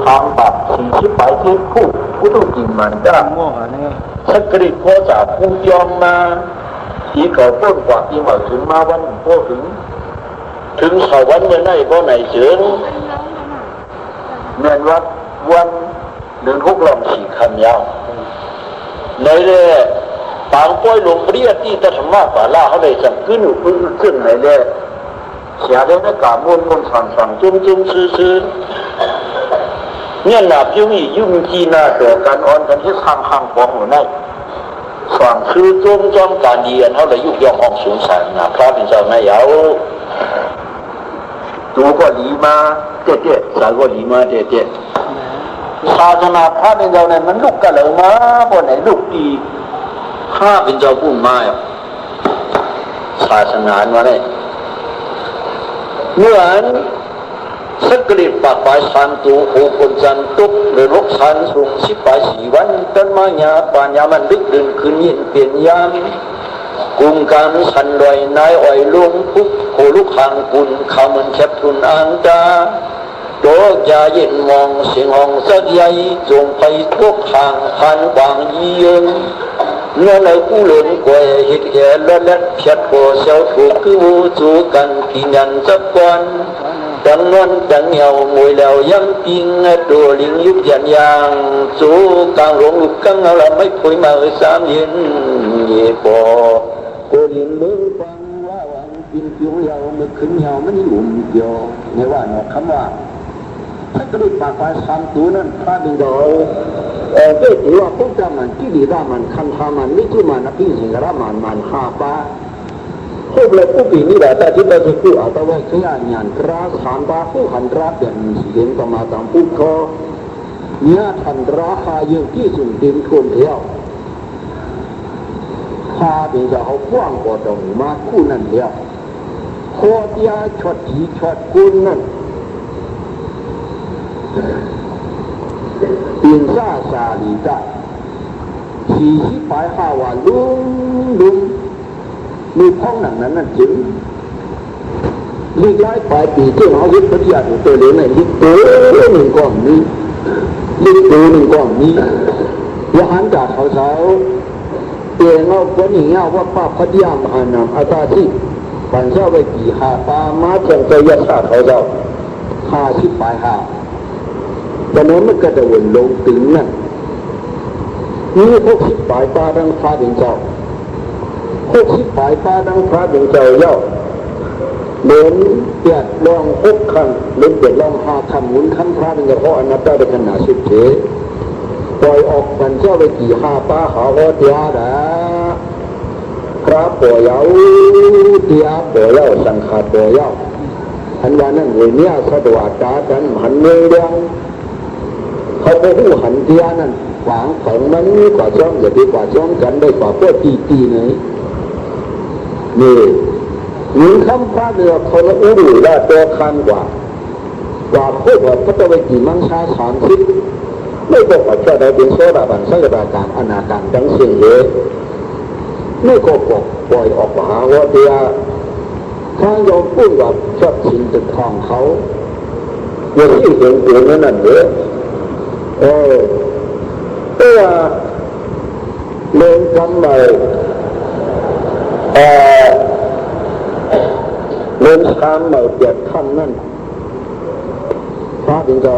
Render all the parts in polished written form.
ทางบัดสี่ชิบไปที่ผู้ต้องกินมันก็สักกริดพอจากผู้ยอมมาอีกก็พ้นกว่าที่มาถึงมาวันพอถึงสวรรค์ยังไงก็ไหนเชิงเมื่อวันเดือน6 ลำ4 คันยาวในเรื่องต่างป้อยลงเรียที่ธรรมะป่าล่าเขาได้สั่งขึ้นอยู่ขึ้นในเรื่องเสียได้ในกามุ่นสั่งจุ้มซื้อเนี่ยหนาพิวอียุ่งจีน่าตัวการอ่อนกันที่ข้างของหัวในสั่งซื้อจ้อมการเรียนเขาเลยยุกยองห้องสูงสันนะพระเป็นเจ้าไม่เอาตัวก็หลีมาเจ๊สายก็หลีมาเจ๊ศาสนาพระเป็นเจ้าเนี่ยมันลุกกันเลยมาบนไหนลุกดีข้าเป็นเจ้าพูดมาศาสนาว่าเนี่ยเมื่อสักกริดปากปลายสันตูโอคนจันตุกหรือรกสันสูง10 ปลาย4 วันต้นไม้หญ้าป่านยามันดึกดื่นคืนยินเปลี่ยนยามกุมการสันลอยนายอ้อยลุงพุกโคลุกหางกุนข้าวมันแคบทุนอ่างตาโตยาเย็นมองเสียงห้องสักใหญ่จงไปทุกห่างพันกวางยืนเนื้อในกู้หลุนกวยหิดแก่เล็ดเพียดโผเสียวถูกคือวูจูกันกินยันจับกวนดังนวลดังเหยวมวยแล้วย้ำปิงตัวลิงยุบยันยางจูกลางหลงลุกกังเอาละไม่คุยมา3 เย็นเย่ปอโกลินมือฟังว่าวันกินผิวเหยวมือขึ้นเหยวมันหุ่มเกี่ยวในว่าเนาะคำว่าถ้ากระดูกปากปลายสามตัวนั้นพระดึงดอกเจ้าถือว่าพวกเจ้ามันที่ดีได้มันคันทามันไม่ที่มันนักพิสิงระมันหาปาพวกเราผู้ปีนี้แหละแต่ที่เราจะพูดเอาแต่ว่าเชื่องานกราสามบาผู้หันราเป็นเสียงประมาณตามผู้คอเนื้อทันราคาเยอะที่สุดดินคนเที่ยวพาเดี๋ยวเอากว้างกว่าตรงมาคู่นั่นเดียวโคตรยาชดหีชดกุลนั่นปินซาซาลีตา40 ปลาย5 วันลุงมีห้องหนังนั้นจึงลีกไล่ปลายปีที่เขายึดปฏิญาณตัวเหลือในลิกตัวหนึ่งก้อนนี้ลิกตัวหนึ่งก้อนนี้ยหันจากเขาเช้าเตียงเอาคนอย่างเงี้ยว่าป้าพฏิญาณอ่านนำอาตาที่ปันเช้าไปกี่หาปามาเจงใจยศาเขาเช้า50 ปลาย5แต่นั้นมันก็จะวนลงถึงนั่นนี่60 ปลายปลาดังฟ้าดินเจ้า60 ปลายปลาดังฟ้าดินเจ้าเย้าเดินเปียดลอง6 ครั้งเดินเปียดลอง5 ครั้งหมุนขั้นฟ้าดินเจ้าเพราะอนัตตาเป็นขนาดสุดเฉยปล่อยออกมันเจ้าไปกี่5 ปลาหาว่าเตียดาพระป่วยเอาเตียป่วยเอาสังขารป่วยเอาอันว่านั้นเวเนียสะดวกตากันหันเมืองเดียงเขาไปหูหันเตียนั่นหวังฝังมันกว่าช่องอย่าดีกว่าช่องกันได้กว่าพวกตีไหนนี่หนึ่งคำพระเนื้อเขาละอุ้ยละตัวคันกว่าพวกพระตะวันกี่มังชา30ไม่บอกว่าจะได้เป็นโซดาบันสังกตาการอนาการทั้งสิ่งเยอะไม่ก็ปล่อยออกมาว่าเดียถ้ายอมพูดว่าชอบชิงตึกทองเขาอย่างที่เห็นตัวนั่นเยอะตัวเล่นทำไมเล่นทำไมเปียกขั้นนั่นพระเป็นเจ้า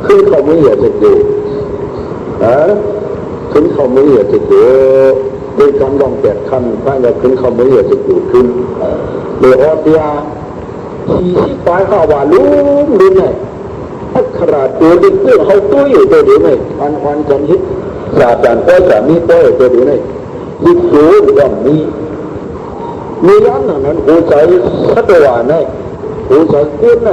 ขึ้นเขาไม่อยากจะดูขึ้นเขาไม่อยากจะดูเล่นทำลองเปียกขั้นพระจะขึ้นเขาไม่อยากจะดูขึ้นเดี๋ยวเดีย40 ปลาย5 วันลุ้นไงถ้าขนาดตัวดิบตัวเขาตัวอยู่ตัวเดียวไงวันกันฮิตศาสตร์การก็จะมีตัวเดียวไงดิบตัวอย่างนี้มีย้ำนั้นหัวใจสัตว์ว่าไงหัวใจกุ้นไง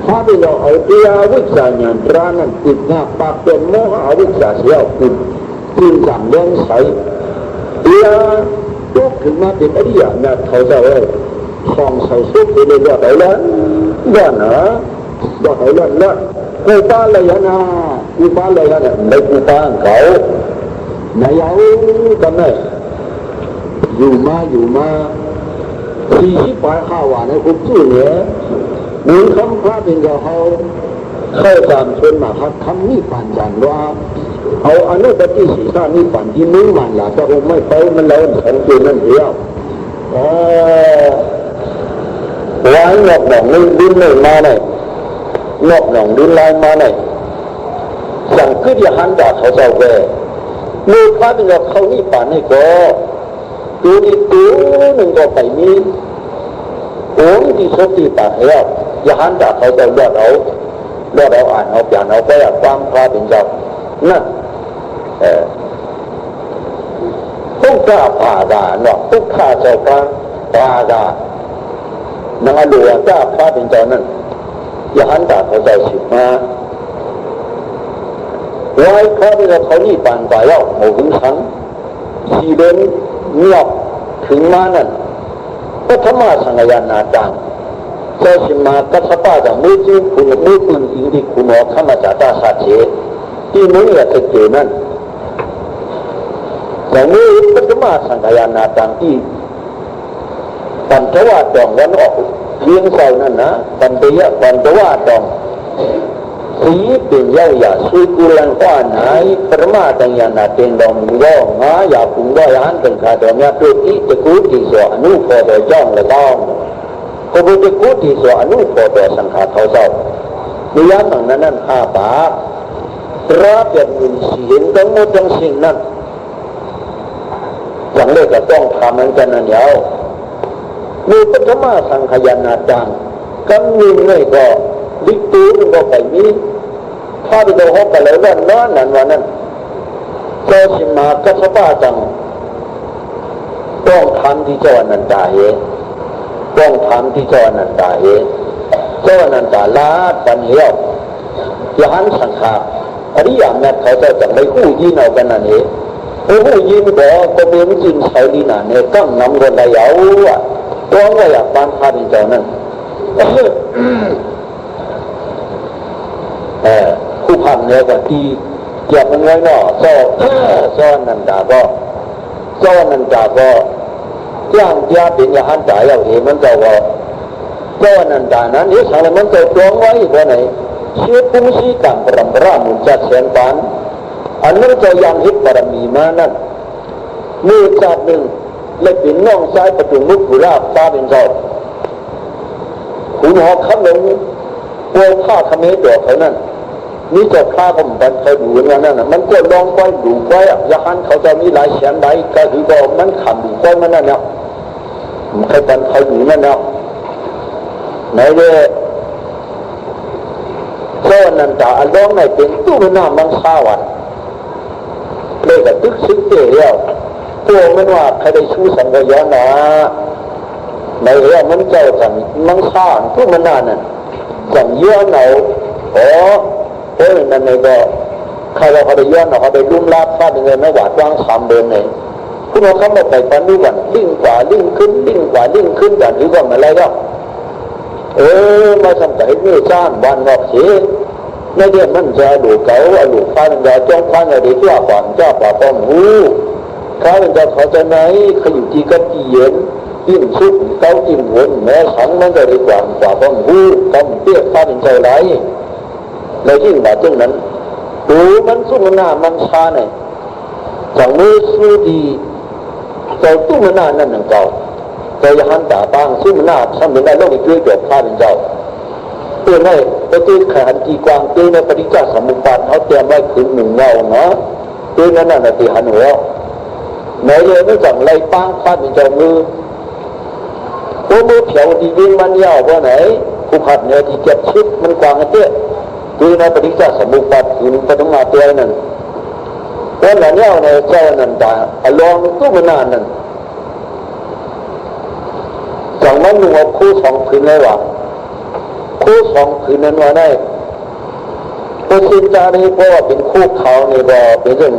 ถ้าเป็นเราเอาเดียวิจารณ์ร้านนั้นติดหน้าปากเป็นโมหะวิจารณ์เสียคุณสั่งเลี้ยงใสเดียยกขึ้นมาเป็นอริยะเนี่ยเขาจะเอาของใส่ซุปไปเลยว่าไหนแล้วว่านะว่าไหนแล้วนะกูป้าเลยนะกูป้าเลยนะไม่กูป้าเขาไหนเอากันไหนอยู่มา40 ปลาย5 วันให้ผมสู้เนี่ย มีคำพระเป็นจะเขาเข้าตามชนมาพักคำนิพพานจันว่าเอาอนุปฏิสีสานิพพานที่มุ่งมันล่ะจะคงไม่ไปมันแล้วของตัวนั่นเดียววางงอกหนองดินเลยมาเนี่ยงอกหนองดินลายมาเนี่ยสั่งขึ้นที่หันดาเขาเจ้าแก่มือพระเป็นจะเขานิพพานให้ก็ตัวนี้ตัวหนึ่งก็ไปมีโอ้ยที่สติปัญญาอย่าหันดาเขาเจ้ายอดเอาอ่านเอาเปลี่ยนเอาไปความพระเป็นเจ้านั่นต้องกล้าผ่าดาเนาะต้องฆ่าเจ้าฟ้าผ่าดานังอลัวกล้าพระเป็นเจ้านั่นอย่าหันดาเขาเจ้าสิมาไว้พระเป็นเจ้าเขานี่ปานไปแล้วโหถึงทั้งสีเดินเงียบถึงมานั่นก็ธรรมะสังฆยานาจังเจ้าสิมากัสปะจากมือจิ้มคุณมือปืนอิงที่คุณหมอธรรมจัตตาสัจเจที่มือเนี่ยจะเจนั่นอย่างนี้ก็ธรรมะสังฆยานาจังที่ปัญจวัตรดองวันออกเลี้ยงเสานั่นนะปัญจวัตรดองสีเป็นเย้าหยาสุกุลังว่าไหนปรมาตัญญาณเต็งดองย่องาอยาปุ่งด้อยอันเป็นขาดองยาเพื่อที่จะกู้ที่สวอนุพอโดยจ้องและบ้องก็บุตรกู้ที่สวอนุพอโดยสังขารเขาเจ้าเมื่อหนังนั้นห้าบาทรับเป็นเงินเสียงทั้งหมดทั้งสิ้นนั้นอย่างเล็กก็ต้องทำเหมือนกันนั่นเดียวมีปัญจมาสังขยานาจังกำนิมเลยก็ลิตูนก็ไปมีถ้าไปดูห้องกันเลยว่านั้นวันนั้นเจ้าสิมากัสปะจังต้องทำที่เจ้าอนันตาต้องทำที่เจ้าอนันตาเจ้าอนันตาลาปัญญาอย่าหันสังขารอริยมรรคเขาจะจังได้คู่ยินเอากันนั่นเองคู่ยินก็เมื่อไม่ยินใช้ดีน่ะเนี่ยต้องนำคนใดเอาต้องว่าอยากบ้านพาเป็นเจ้านั่นผู้พันเนี่ยก็ดีเก็บมันไว้เนาะซ้อนนันดาก็ย่างยาเป็นยาหันจ่ายเอาเองมันจะว่าซ้อนนันดานั้นนี่ทางมันจะตรงไว้ว่าไหนเชื่อพุ่งชีต่างปรำรามุนจัดเสียนปานอันนั้นจะยังฮิตบารมีมานั่นมือจับหนึ่งเล็บเป็นน่องซ้ายประตูมุกบุราฟ้าเป็นเจ้าขุนหอขับลงโวยผ้าขมิ้นดอกเขานั่นนี่จะฆ่าผมเป็นใครดูว่านั่นน่ะมันก็ลองไปดูไปยาหันเขาจะมีหลายแสนใบก็คือว่ามันขำดูไปมันนั่นเนี่ยใครเป็นใครดูนั่นเนี่ยไหนเลยโซ่นันตาอันร้องไหนเป็นตู้มันน่ามังซาวันเลยกับตึกซึ้งเตี้ยตัวมันว่าใครได้ชู้สังเวยนะในเรื่องมันเจ้าจังมังซาตู้มันน่านั่นจังเยอะเหนานั่นในก็ใครเราเขาได้ย้อนเขาได้ลุ่มลาบฟาดเงินไม่หวาดว่าง3 เดือนเลยคุณเราเขาบอกไปปันดูวันลิ่งกว่าลิ่งขึ้นกันหรือว่าอะไรก็มาทำแต่ให้สร้างวันงอกเสียในเรื่องมันจะดูเก๋าดูฟ้าเป็นยาจ้องฟ้าในดีที่ว่าความเจ้าป่าป้องหูฟ้าเป็นยาเขาจะไหนขยุจีก็จีเย็นยิ่งชุบเก้าจิ้มวนแม้ขังมันจะดีกว่าป้องหูต้องเตี้ยฟ้าเป็นใจไรในยิ่งแบบเช่นนั้นดูมันสู้มันหน้ามันช้าเนี่ยจากมือสู้ดีแต่สู้มันหน้านั่นหนึ่งเก่าแต่ยังหันตาบ้างสู้มันหน้าซ้ำเหมือนได้โลกอีกด้วยเกิดพลาดเป็นเจ้าเพื่อให้ไปตีขันจีกวางตีในปฏิจจสมุปบาทเขาเตรียมไว้คืนหนึ่งเงาเนาะตีนั้นน่ะตีหันหัวไหนเลยไม่จังไรป้างพลาดเป็นเจ้ามือตัวมือเผียวดีวิ่งมันยาวเพราะไหนผู้ขัดเนี่ยที่เจ็บชิดมันกวางกันเตี้ยคือในปฏิจจสมุปบาทคือปฐมมาเตียนั่นวันหลังเนี่ยในเจ้านันตาลองตู้มันนานนั่นจากนั้นหนูเอาคู่2 ผืนเลยว่ะคู่2 ผืนนั้นว่าได้พอสินจานี่เพราะว่าเป็นคู่เขาเนี่ยก็เป็นเรื่อง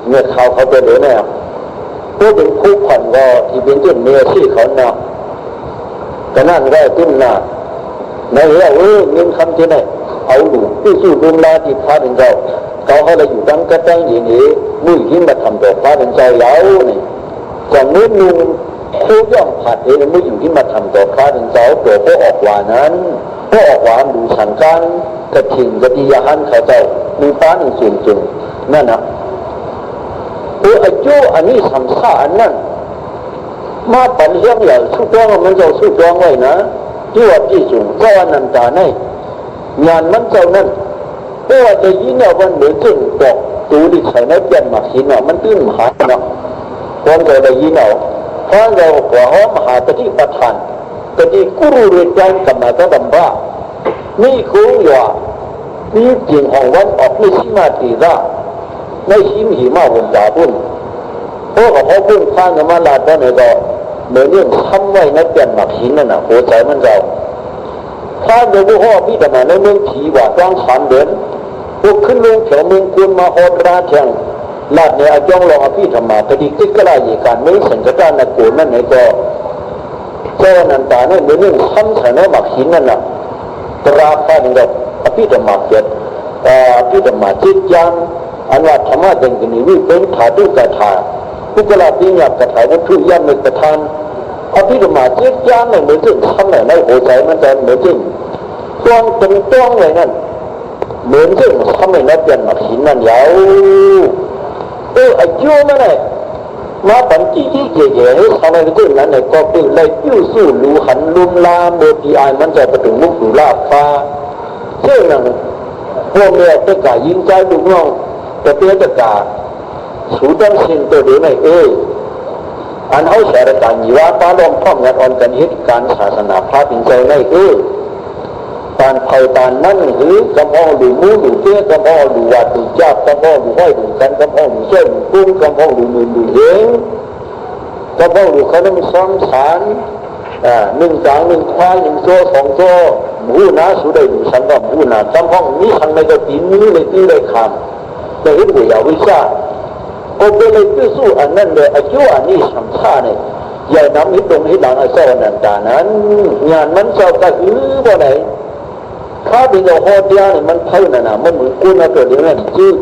เนื้อเขาเป็นเลยเนี่ยพวกเป็นคู่ขวัญก็ที่เป็นเรื่องเนื้อที่เขาเนาะก็นั่นได้ตุ้นหน้าในเรื่องเงินคำที่ไหนเอาดูที่สู้ลุงลาที่พระเป็นเจ้าเขาเลยอยู่ตั้งกระตั้งอย่างนี้มุ่ยที่มาทำตัวพระเป็นเจ้าแล้วนี่จากนู้นนุ่งคู่ย่อมผัดเองมุ่ยอยู่ที่มาทำตัวพระเป็นเจ้าตัวก็ออกว่านั้น พวกหวานดูสังการกระถิ่งกระดิยาหันเขาเจ้ามีฟ้าหนึ่งส่วนจึงนั่นนะอายุอันนี้สัมสาอันนั้นมาปัญญาอย่างสุดยอดมันจะสุดยอดไว้นะที่ว่าที่สูงก็ว่านันตาในงานมันเจ้านั้นเพราะว่าจะยิ่งเอาวันเหนือจึงบอกตูดิใส่ในเปลี่ยนมาหินเนาะมันตื้นมหาเนาะคนเราได้ยินเอาเพราะเราขวาห้อมหาปฏิปทานปฏิกุรุเรียนใจกับมาตะบัมบ้านี่คือว่านี่จริงของวันออกไม่ชิมาตีระไม่ชิมหิมาวนจ่าบุญเพราะเขาพุ่งข้างกันมาลาดได้ไหนก็เหมือนเรื่องทำไว้ในเปลี่ยนมาหินนั่นน่ะหัวใจมันเราถ้าเดี๋ยวพ่อพี่จะมาในเมืองผีว่ากลาง3 เดือนพวกขึ้นลงแถวเมืองกุลมาอดราเทียงลาดเนี่ยอาจงลองอภิธรรมะคดีติกระไรการไม่สังกัดนักโกนนั่นไหนก็เจ้านันตาเนี่ยเรื่องซ้ำใส่ในหมักหินนั่นน่ะตราฟ้าหนึ่งดอกอภิธรรมะเกิดอภิธรรมะจิตยานอันว่าธรรมะเด่นกันนี้เป็นถาดุกถาผู้กลาปีหยาบกถาวัตถุยามในประธานอภิธรรมะจิตยานเนี่ยเหมือนจึงซ้ำในหัวใจมันจะเหมือนจึงต้องตรงต้องเลยนั่นเหมือนจึงซ้ำในเปลี่ยนหมักหินนั่นยาวอายุมันเนี่ยมาบันจี้จี้เก๋ๆให้ทำอะไรก็นั้นเนี่ยก็เป็นเลยยิ้วสู้ลูหันลุมลาโมดีไอมันจะไปถึงมุกดูลาฟ้าเชื่อหนังพวกเนี่ยจะกายิงใจลูกน้องจะเป็นจะกาสูดังสิ่งตัวเดียวไม่อันเขาแสดงการยี่ว่าป้าลองพร้อมงานอ่อนกันเหตุการณ์ศาสนาพระเป็นใจไม่ตานไผ่ตานนั่นหรือกำอ้อหรือมูหรือเตี้ยกำอ้อหรือวัดหรือจับกำอ้อหรือห้อยหรือกันกำอ้อหรือเส้นกุ้งกำอ้อหรือมือหรือเลี้ยงกำอ้อหรือขนมซ้ำสาร1 จาง 1 ควาย1 โซ่2 โซ่หมูน้าสุดได้ดูฉันก็หมูน้ากำอ้อนี้ทางในก็ตีนี้เลยตีเลยคำแต่เห็นหัวยาวิชาโอเป็นเลยตื้อสู้อันนั้นเลยอายุอันนี้สัมชาเนี่ยใหญ่น้ำนิดตรงนี้หลังไอ้โซ่นันตานั้นงานมันเจ้าก็คือบ่ไหนข้าเป็นเจ้าโคตรยาเนี่ยมันเท่านั้นนะมันเหมือนกู้นตัวเดียวนั่นจื้อ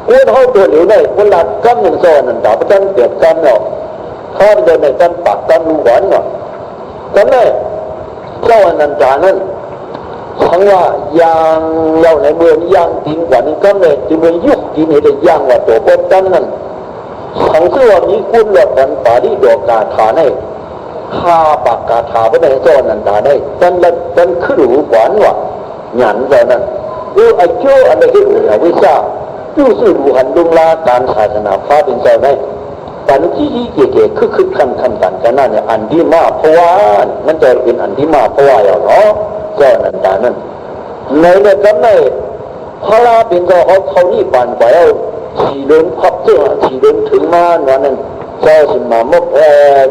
กู้เขาตัวเดียวได้คนละกั้มหนึ่งโซ่นั่นดาบตั้งเปียกกั้มเนาะข้าเป็นในกั้มปากกั้มลูกหวานเนาะกันเลยเจ้านันตานั้นทั้งว่ายางเล่าในเมืองยางทิ้งกว่านี้กั้มเลยจึงเป็นยุคที่นี่ได้ยางว่าตัวโคตรกั้มนั้นทั้งที่ว่ามีคุณหลอดกันป่าที่ดอกกาฐานให้ข้าปากกาถาไปในเจ้านันตาได้ดันขึ้นหูหวานว่ะหยันเจ้านั้นอายุอะไรที่หัววิชาจู่สู้ดูหันลุงลาการศาสนาฟ้าเป็นเจ้าได้ปันจี้เก๋ๆคึกคันกันนั่นเนี่ยอันดีมากเพราะว่ามันจะเป็นอันดีมากเพราะว่าอย่างเนาะเจ้านันตานั้นในเนี่ยกันในพระลาเป็นเจ้าเขานี่ปั่นไปแล้วขี่เดินพับเจ้าขี่เดินถึงมาวันนั้นเจ้าสิมามก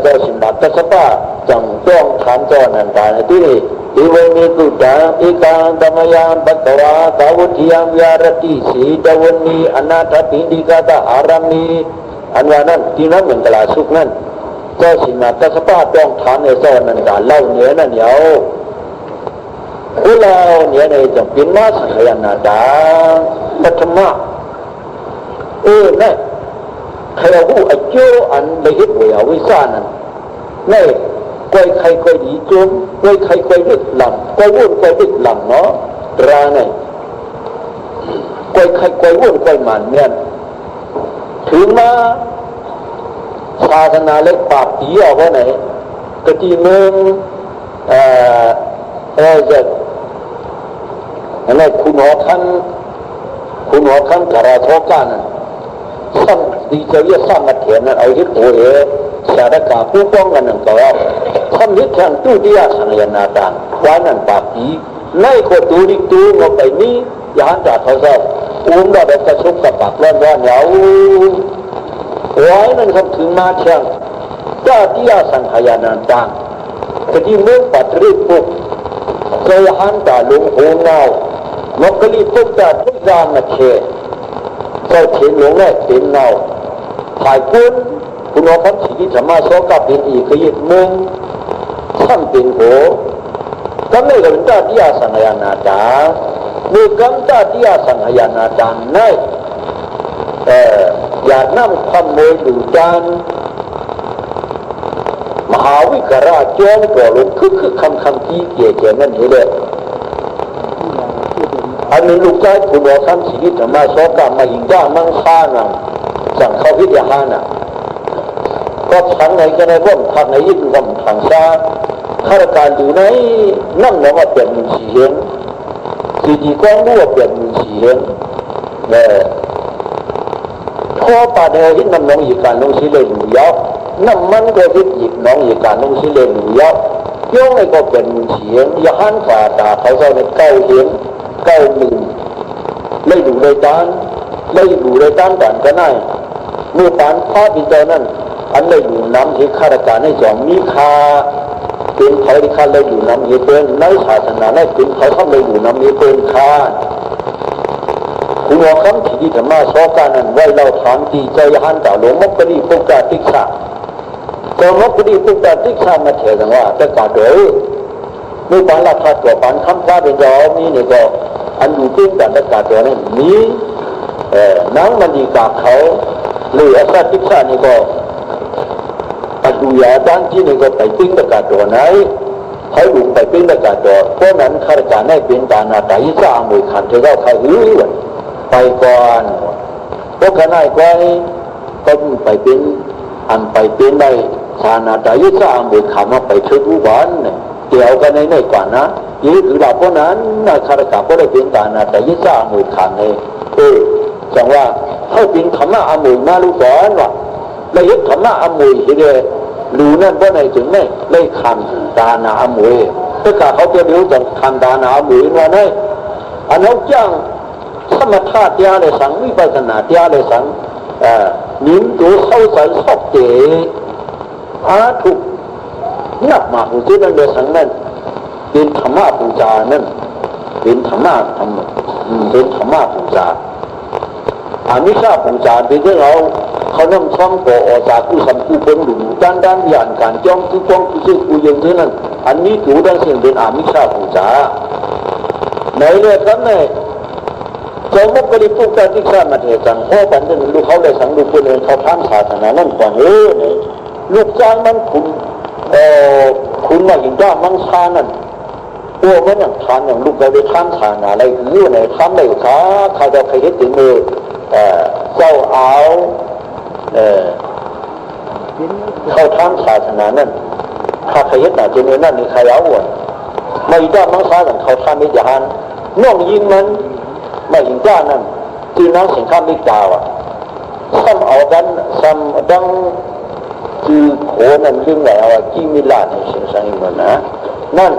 เจ้าสิมาตัสปะจังต้องถามเจ้านันตาที่นี่อีเวนิตุดาอีกังธรรมยามปัตตวาสาวุธิยามยารติสีดาวนีอนาถปิฎิกาตาอารามีอันว่านั้นที่นั้นเหมือนกลาสุกนั้นเจ้าสิมาตัสปะต้องถามในเจ้านันตาเล่าเนื้อนั่นเดียวผู้เล่าเนื้อในจังเป็นมาสังขยานาดาปัทมะนั่นใครเอาผู้อายุอันได้เห็นหัววิชานั้นนี่ก้อยใครก้อยดีจมก้อยใครก้อยลึกหลังก้อยวุ่นก้อยลึกหลังเนาะราเนี่ยก้อยใครก้อยวุ่นก้อยมันเนี่ยถึงมาศาสนาเล็กปากตีเอาไว้ไหนกะจีเมืองจะอะไรคุณหอท่านกราโทกันซ้ำดีเจียซ้ำมาเถียนนั่นเอาฮิตโอสารกาผู้ป้องกันนั่นก็ว่าซ้ำฮิตแทงตู้ดีอาสังยนาดานไว้นั่นปากดีในโคตูดิตูงอไปนี้ยานจ่าเขาเจ้าเราได้กระชุบกับปากร้อนเหนียวไว้นั่นคำถึงมาเชียงจ้าดีอาสังยนาดานคดีเมืองปัตริปุกเคยหันตาลุงโหเงานกกระลีปุกตาทุกอย่างมาเชเจ้าเขียนหลวงแรกเป็นเงาถ่ายคุณเอาคำชี้ธรรมะโสกับเป็นอีกขยิบมึงซ้ำเป็นโหก็ไม่กับเจ้าที่อาสังขยานาจามีกำเจ้าที่อาสังขยานาจาในอย่านำคำโมยดูจานมหาวิกราชจอมก่อลงคือคำที่เกี่ยนั่นนี่เลย อันนี้ลูกชายคุณบอกคำชีวิตมาชอบกันมาหิงจ้ามังค่านังสั่งเขาพิจารณาก็ทางไหนก็ได้ร่วมทางไหนยิ่งร่วมทางซ้ายข้าราชการอยู่ไหนนั่งมองว่าเปลี่ยนมือสีเห็นสีดีกว้างรู้ว่าเปลี่ยนมือสีเห็นเนี่ยพอป่าเดียวที่น้ำน้องอีกการน้องสีเลยหนูยาวน้ำมันก็ที่อีกน้องอีกการน้องสีเลยหนูยาวย่องไอ้ก็เปลี่ยนมือสีเห็นอย่าหันฝ่าตาเขาจะในเก้าเห็นเก้าหนึ่งเลยดูเลยด้านเลยดูเลยด้านกันก็ได้เมื่อปานพระบิดานั้นอันเลยอยู่น้ำที่ข้าราชการให้จอมมีค่าเป็นเขาที่ข้าเลยอยู่น้ำนี้เป็นในศาสนาในเป็นเขาทำเลยอยู่น้ำนี้เป็นค่าคุณว่าคำที่ธรรมะสอนกันนั้นไว้เราถามที่ใจหันต่อหลวงมกดีปุกตาติกษาหลวงมกดีปุกตาติกษามาเถียงว่าแต่ก่อนเด้อเมื่อปานละทัดตัวปานคำพระเป็นยาวมีเนี่ยก็อันอยู่จริงกันแต่ก่อนตัวนั้นมีนังมันดีกับเขาหรืออาศัยติกษานี่ก็ดูยาด้านที่นี่ก็ไปปิ้งตะการตัวไหนให้ลุงไปปิ้งตะการตัวเพราะนั้นข้าราชการได้เป็นตาหน้าตายิ่งจ้างมวยขันเทเข้าใครหื้อไปก่อนเพราะขณะไว้ก็ไปเป็นอันไปเป็นได้ชาหน้าตายิ่งจ้างมวยขันมาไปเชิดอุบลเนี่ยเกี่ยวกันในกว่านะยิ่งถือว่าเพราะนั้นข้าราชการก็ได้เป็นตาหน้าตายิ่งจ้างมวยขันเลยจังว่าเขาเป็นธรรมะอมวยมาลูกศรว่ะเลยยึดธรรมะอมวยทีเดียวรู้นั่นเพราะในถึงไม่ได้คันดานาอมวยถ้าเขาจะรู้จักคันดานาอมวยว่าไงอันนั้นจ้างสมถะเดียเลยสังวิปัสสนาเดียเลยสังนิ้มตัวเข้าใส่ชอบเตะถูกนับมาผู้ที่นั่นเลยสังนั้นเป็นธรรมะปูจานั่นเป็นธรรมะเป็นธรรมะปูจาอามิชาปูจาเป็นที่เราเขานำช่องก่อออกจากผู้สัมผู้เป็นหลุมด้านอย่างการจ้องผู้จ้องผู้ชื่อผู้ยังเท่านั้นอันนี้ถูกได้เสียงเป็นอามิชาปูจาในเรื่องนั้นเนี่ยเจ้ามุกกริปุกการที่ข้ามาเทจังเพราะปัจจุบันลูกเขาได้สังดูคนเองเขาทำศาสนานั่นก่อนเนี่ยลูกจ้างมันคุณว่าอย่างจ้ามังชานั่นตัวมันอย่างทานอย่างลูกเราได้ทำศาสนาอะไรหรือในทำอะไรขาเขาจะใครเห็นถึงมือเจ้าเอาเขาทำศาสนานั่นถ้าใครเห็นหน้าเจเนนั่นนี่ใครเอาอ่ะไม่ได้มังสาสั่งเขาทำไม่จานน้องยิงมันไม่ยิงจ้านั่นที่น้องสิงข้ามไม่กล่าวอ่ะซ้ำเอากันซ้ำดังคือโขนั่นเรื่องไหนเอาจีมิลาในเสียงสังเหมือนนะนั่น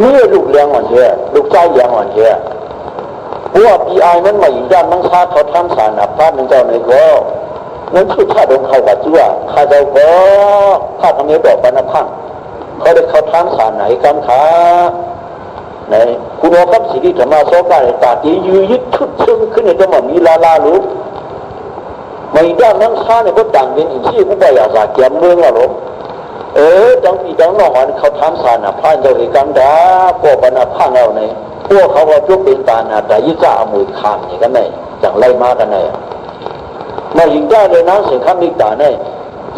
นี่ลูกเลี้ยงอ่อนเชียลูกชายเลี้ยงอ่อนเชียเพราะว่าปีไอนั้นมาอยู่ด้านมังสาเขาทำศาสนาพระนึงเจ้าในก็นั่นคือข้าดงเขากับจั่วข้าเจ้าก็ข้าทำให้บอกปนพังเขาได้เขาทำศาสนาคำขาในคุณว่าคำสิริธรรมะโซกาในตาที่ยืดยึดชุดซึ่งขึ้นในจังหวะมีลาลุมาอยู่ด้านมังสาเนี่ยก็ต่างเป็นอีกที่ผู้ใหญ่อยากจะเกี่ยมเมืองละหรอจังปีจังนอกเขาทำศาสนาพระเจ้าเอกกันดาพวกปนพังเอาในพวกเขาว่าทุกเป็นตาหน้าแต่ยิ่งจะเอามือข้ามนี่กันไหนจังไล่มากันไหนมายิงได้เลยนะสิ่งข้ามนิกาเนี่ย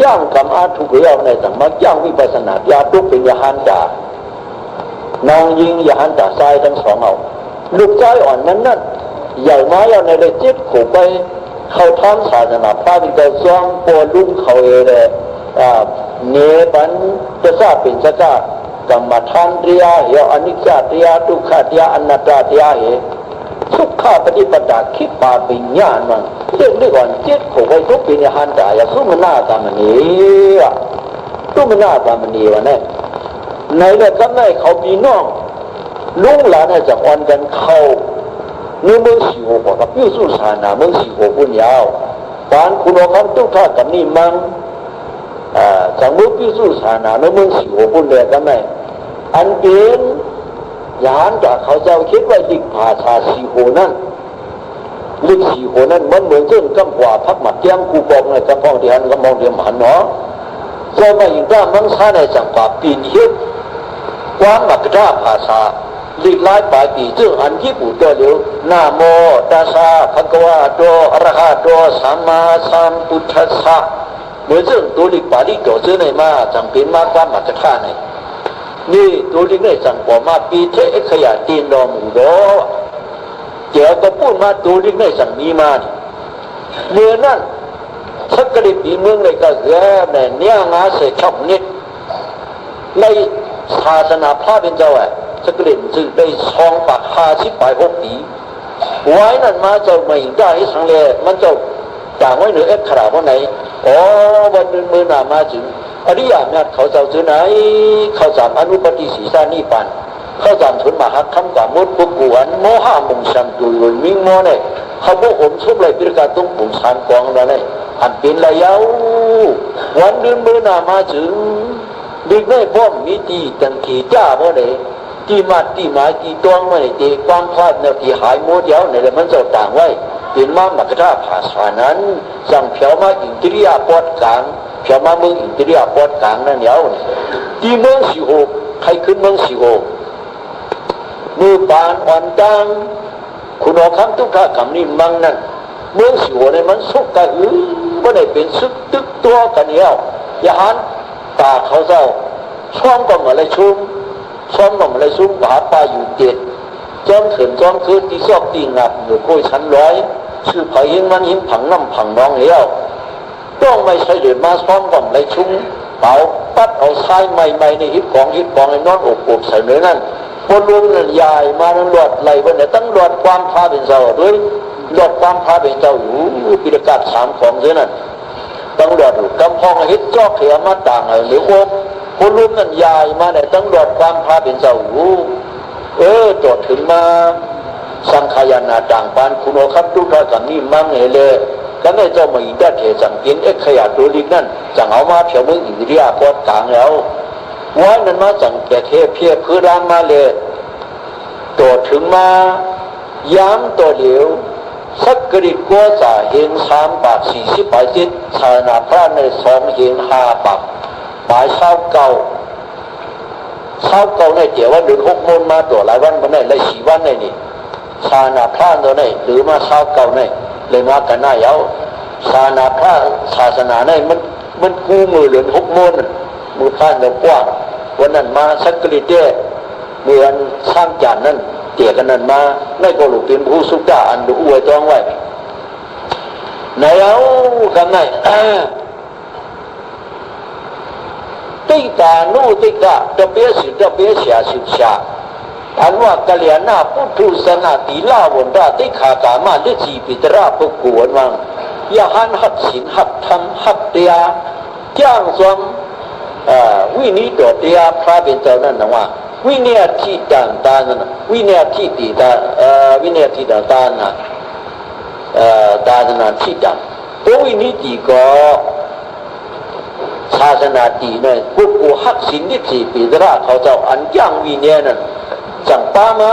ย่างกรรมอาทุกเรื่องในสังมาย่างวิปัสสนายาทุกเป็นยาหันจ่านางยิงยาหันจ่าทรายทั้งสองเอาลูกใจอ่อนนั้นนั่นใหญ่มาเอาในเลยจิตขู่ไปเขาทำศาสนาพระวิจารณ์ซ่องปวดลุ่มเขาเลยเนปันจะทราบเป็นจะทราบกรรมฐานเรียเหวอนิจจเรียทุกขเรียอนัตตาเรียเหทุกข้าปฏิปทาคิดปาปิญญาณมันเรื่องนี้ก่อนจิตของไอ้ทุกปีในหันจ่ายสู้มันหน้าตามันนี้สู้มันหน้าตามันนี้วะเนี่ยในเรื่องนั้นเขาปีน้องลุงหลานจะอ่อนกันเข้าเนื้อเมืองสีหัวกับพิสุสานาเมืองสีหัวปุ่นยาวการคุณเอาคำทุกท่ากับนี่มังจากเมืองพิสุสานาเนื้อเมืองสีหัวปุ่นเดียกันไหมอันเป็นยานจากเขาเจ้าคิดว่าลิกภาชาสีหัวนั่นลิกสีหัวนั่นมันเหมือนเช่นกำว่าพักหมัดแย้งกูกองในกำพองเดียนกำพองเดียมหันเนาะเจ้ามาอยู่ด้านมังสาในจังหวะปีนเฮ็ดกว้างมักด้าภาษาลิกไล่ปลายปีซึ่งอันญี่ปุ่นตัวเดียวนาโมตัสสะภะคะวะโตอะระหะโตสัมมาสัมพุทธัสสะเหมือนซึ่งตัวลิกปาลิโตซึ่งในมาจังเป็นมากกว่ามักด้าใน นี่ตัวลิงได้สั่งบอกมาปีเทขยะตีนดอหมูดอเดี๋ยวก็พูดมาตัวลิงได้สั่งมีมาเมื่อนั้นสักกระดิบปีเมืองเลยก็แย่แม่เนี่ยงาเสกชอบนิดในศาสนาพระเป็นเจ้าสักกระดิบจึงได้ซองปาก50 ปลาย6 ปีไว้นั่นมาเจ้าไม่ได้ให้สังเลมันเจ้าต่างไว้เหนือขราว่าไหนอ๋อวันนึงมือหนามาจึงอริยามรรคเขาเจ้าจื่อไหนเขาจำอนุปฏิสีสานิปันเขาจำทุนมหาคำกับมุดปุกวนโมหะมุงชังตุยมิงโมเนี่ยเขาบอกอมชุบเลยพิการตุ้งปุ่งชานกองอะไรอันเป็นระยะวันนึงมือหนามาจึงดึกได้พ่อมีตีตังขีจ้าว่าไหนที่มาที่หมายที่ตวงว่าไหนตีความพลาดเนี่ยที่หายโมเดียวเนี่ยมันเจ้าต่างไว้เป็นมาหมักท่าภาษานั้นสั่งเพียวมาอินทรียปอดกลางเพียวมาเมืองอินทรียปอดกลางนั่นเดียวที่เมืองสิโหใครขึ้นเมืองสิโหมือปานอ่อนดังคุณออกคำทุกท่าคำนี้มั่งนั่นเมืองสิโหเนี่ยมันสุกกะว่าได้เป็นซึกตึกตัวกันเดียวอย่าหันตาเขาเจ้าช่องก็เหมือนอะไรชุ่มช่องก็เหมือนอะไรชุ่มหาปลาอยู่เด็ดจอมเขินจอมคืนที่ซอกตีงับหรือโคุยชั้นร้อยชื่อไผ่หินมันหินผังน้ำผังน้องเลี้ยวต้องไม่ใช่เดือดมาซ้อมบ่มไรชุ่มเป่าปัดเอาทรายใหม่ๆในหิบของไอ้นอนอบใส่เนื้อนั่นคนรวมเงินใหญ่มานั่งหลอดไหลวันเนี่ยตั้งหลอดความพาเป็นเจ้าด้วยหลอดความพาเป็นเจ้าอยู่ปิฎกา3ของเท่านั้นตั้งหลอดกำพองหิบจอกเขียมาต่างหรืออบคนรวมเงินใหญ่มาเนี่ยตั้งหลอดความพาเป็นเจ้าอยู่ตรวจถึงมาสังขยานาต่างปานคุณโอครับทุกท่านกันนี่มั่งเลยก็ไม่เจ้ามาอินได้เทจังกินขยะตัวลิกนั่นจังเอามาเพียวมึงอินเดียพอดกลางแล้วว่านั้นมาจังแก่เทเพียพื้นร่างมาเลยตรวจถึงมาย้ำตัวเดียวสักกริดกัวจ่าเห็น3 บาท 40 บาทจิตชานาพระใน2 เห็น5 บาทหมายเช้าเก่าในเดี๋ยวว่าเดือน6 โมงมาตัวหลายวันมาในเลย4 วันในนี่ชานาพระตัวในหรือมาเช้าเก่าในเลยมากันหน้าเยาชานาพระศาสนาในมันกู้มือเดือน6 โมงมือพระเดือนกว้างวันนั้นมาสักกริเต้เดือนสร้างจานนั่นเตี่ยกันนั้นมาไม่ก็หลุดเป็นผู้สุก้าอันดูอวยต้องไว้ในเอากันไหนติกาโนติกาจะเบี้ยสิจะเบี้ยเสียสิชาอันว่ากัลยาณพุทธุสนาติลาวันดาติขากามาดิจีปิตราปุกวนวังยาหันหัดศีลหัดธรรมหัดเตียจ้างสวมวินิโตเตียพระเป็นเจ้านั่นนะว่าวิเนียที่ต่างตานะวิเนียที่ตีตาวิเนียที่ต่างตานะตานะที่ต่างตัววินิตีก็ศาสนาตีเนี่ยพวกกูหักศีลที่สี่ปีละเขาเจ้าอันย่างวิเนียนั่นจังป้ามา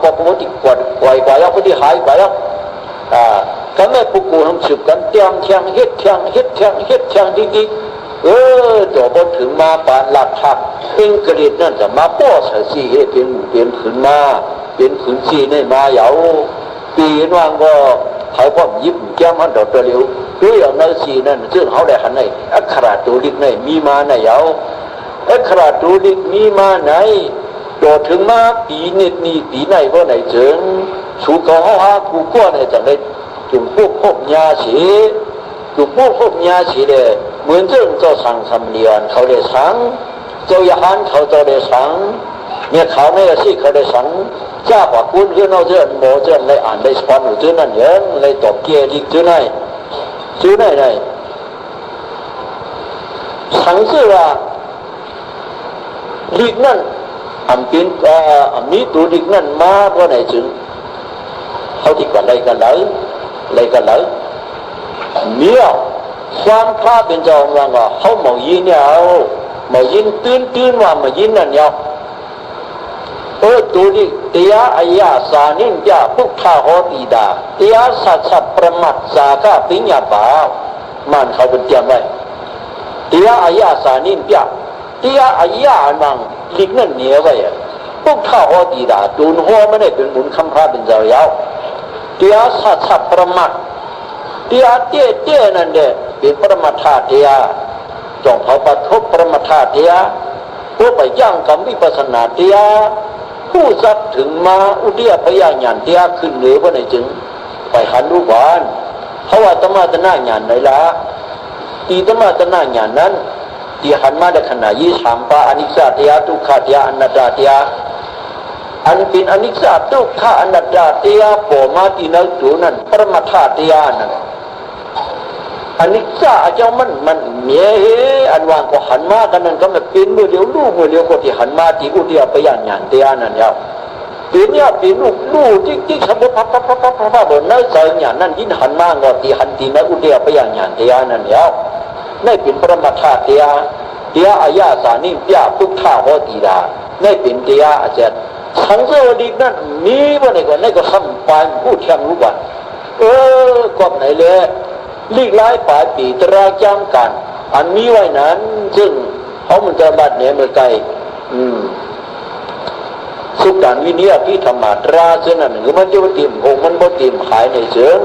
บอกว่าที่กวาดไว้ไปแล้วพอที่หายไปแล้วก็ไม่พวกกูทำสืบกันเตียงเทียงเฮ็ดเทียงดีตัวบนถึงมาปานหลักทักเป็นกระดิ่งนั่นจะมาป้อใส่สีให้เป็นหมู่เป็นขืนมาเป็นขืนสีในมาเหยาปีว่างก็เขาพ่อยิบแก้มหันดอกตัวเร็วด้วยอย่างนั้นสีนั่นซึ่งเขาได้หันในอัคราตัวลิกในมีมาในเหยาอัคราตัวลิกมีมาไหนโดดถึงมาปีนิดนี่ปีไหนว่าไหนเจิงชูเขาหากูก้อนในจังได้จุ่มพวกพบยาเสียจุ่มพวกยาเสียเลยเหมือนเจ้าสั่งสำเนียนเขาได้สั่งเจ้าอยหันเขาเจ้าได้สั่งเนี่ยเขาไม่ได้สิเขาได้สั่งจ้าว่าคุณคือเราเจ้าโมเจ้าเลยอ่านได้สอนหรือเจ้านั่นเยอะเลยตอบเกียร์ดิเจ้าไหนสั่งเสื้อลิกนั่นอันเป็นมีตัวลิกนั่นมาเพราะไหนจึงเขาที่กันอะไรกันเลยเมียความพระเป็นเจ้าว่าว่าเขาหมอยินเนี่ยหมอยินตื่นว่าหมอยินนั่นเนี่ยตัวนี้เตียอายาสานินจาพุทธาโหติดาเตียสัจประมัดสากาปิญญาบ่าวมันเขาเป็นเตรียมไว้เตียอายาสานินจาเตียอายานังลิกนั่นเหนียวไว้พุทธาโหติดาตูนหัวไม่ได้เป็นบุญคำพระเป็นเจ้ายาวเตียสัจประมัดเตียเตี้ยนั่นเด้เป็นปรมาธาเตียจงเขาปฐบปรมาธาเตีย พวกไปย่างกรรมวิปัสสนาเตียผู้ซักถึงมาอุทิยพยาญาณเตียขึ้นเหนือว่าในจึงไปหันรูปานเพราะว่าตมาตนาญาณไหนละตีตมาตนาญาณนั้นที่หันมาในขณะยี่สามปาอนิจจเตียทุกขเตียอนัตตาเตียอันเป็นอนิจจทุกขอนัตตาเตียปมาตินักตัวนั้นปรมัตถเตียนั้นอนิจจอาจารย์มันเมียอันวางก็หันมากันนั่นก็มันเป็นมือเดียวลูกมือเดียวก็ที่หันมาที่อุทิยพยาญาณเตียนั่นยาวเป็นเนี่ยเป็นลูกจิ๊กสมบูรณ์พับบนนั้นใจญาณนั่นยิ่งหันมากว่าที่หันที่นักอุทิยพยาญาณเตียนั่นยาวนั่นเป็นปรมัตถเตียเตียอายาสานิเตียทุกข้าหัวตีดานั่นเป็นเตียอาจารย์สังเสวดีนั่นมีว่าในก่อนนั่นก็ทำปานพูดเชียงรู้ว่าก็ไหนเลยลีกไล่ป่าปีตราจำกันอันมีไว้นั้นซึ่งเขามันจะบัดเนี่ยเมื่อไกลสุการวินิยพิธรรมาตราเช่นนั้นหรือมันจะว่าติ่มหงมันบ่ติ่มหายในเชิง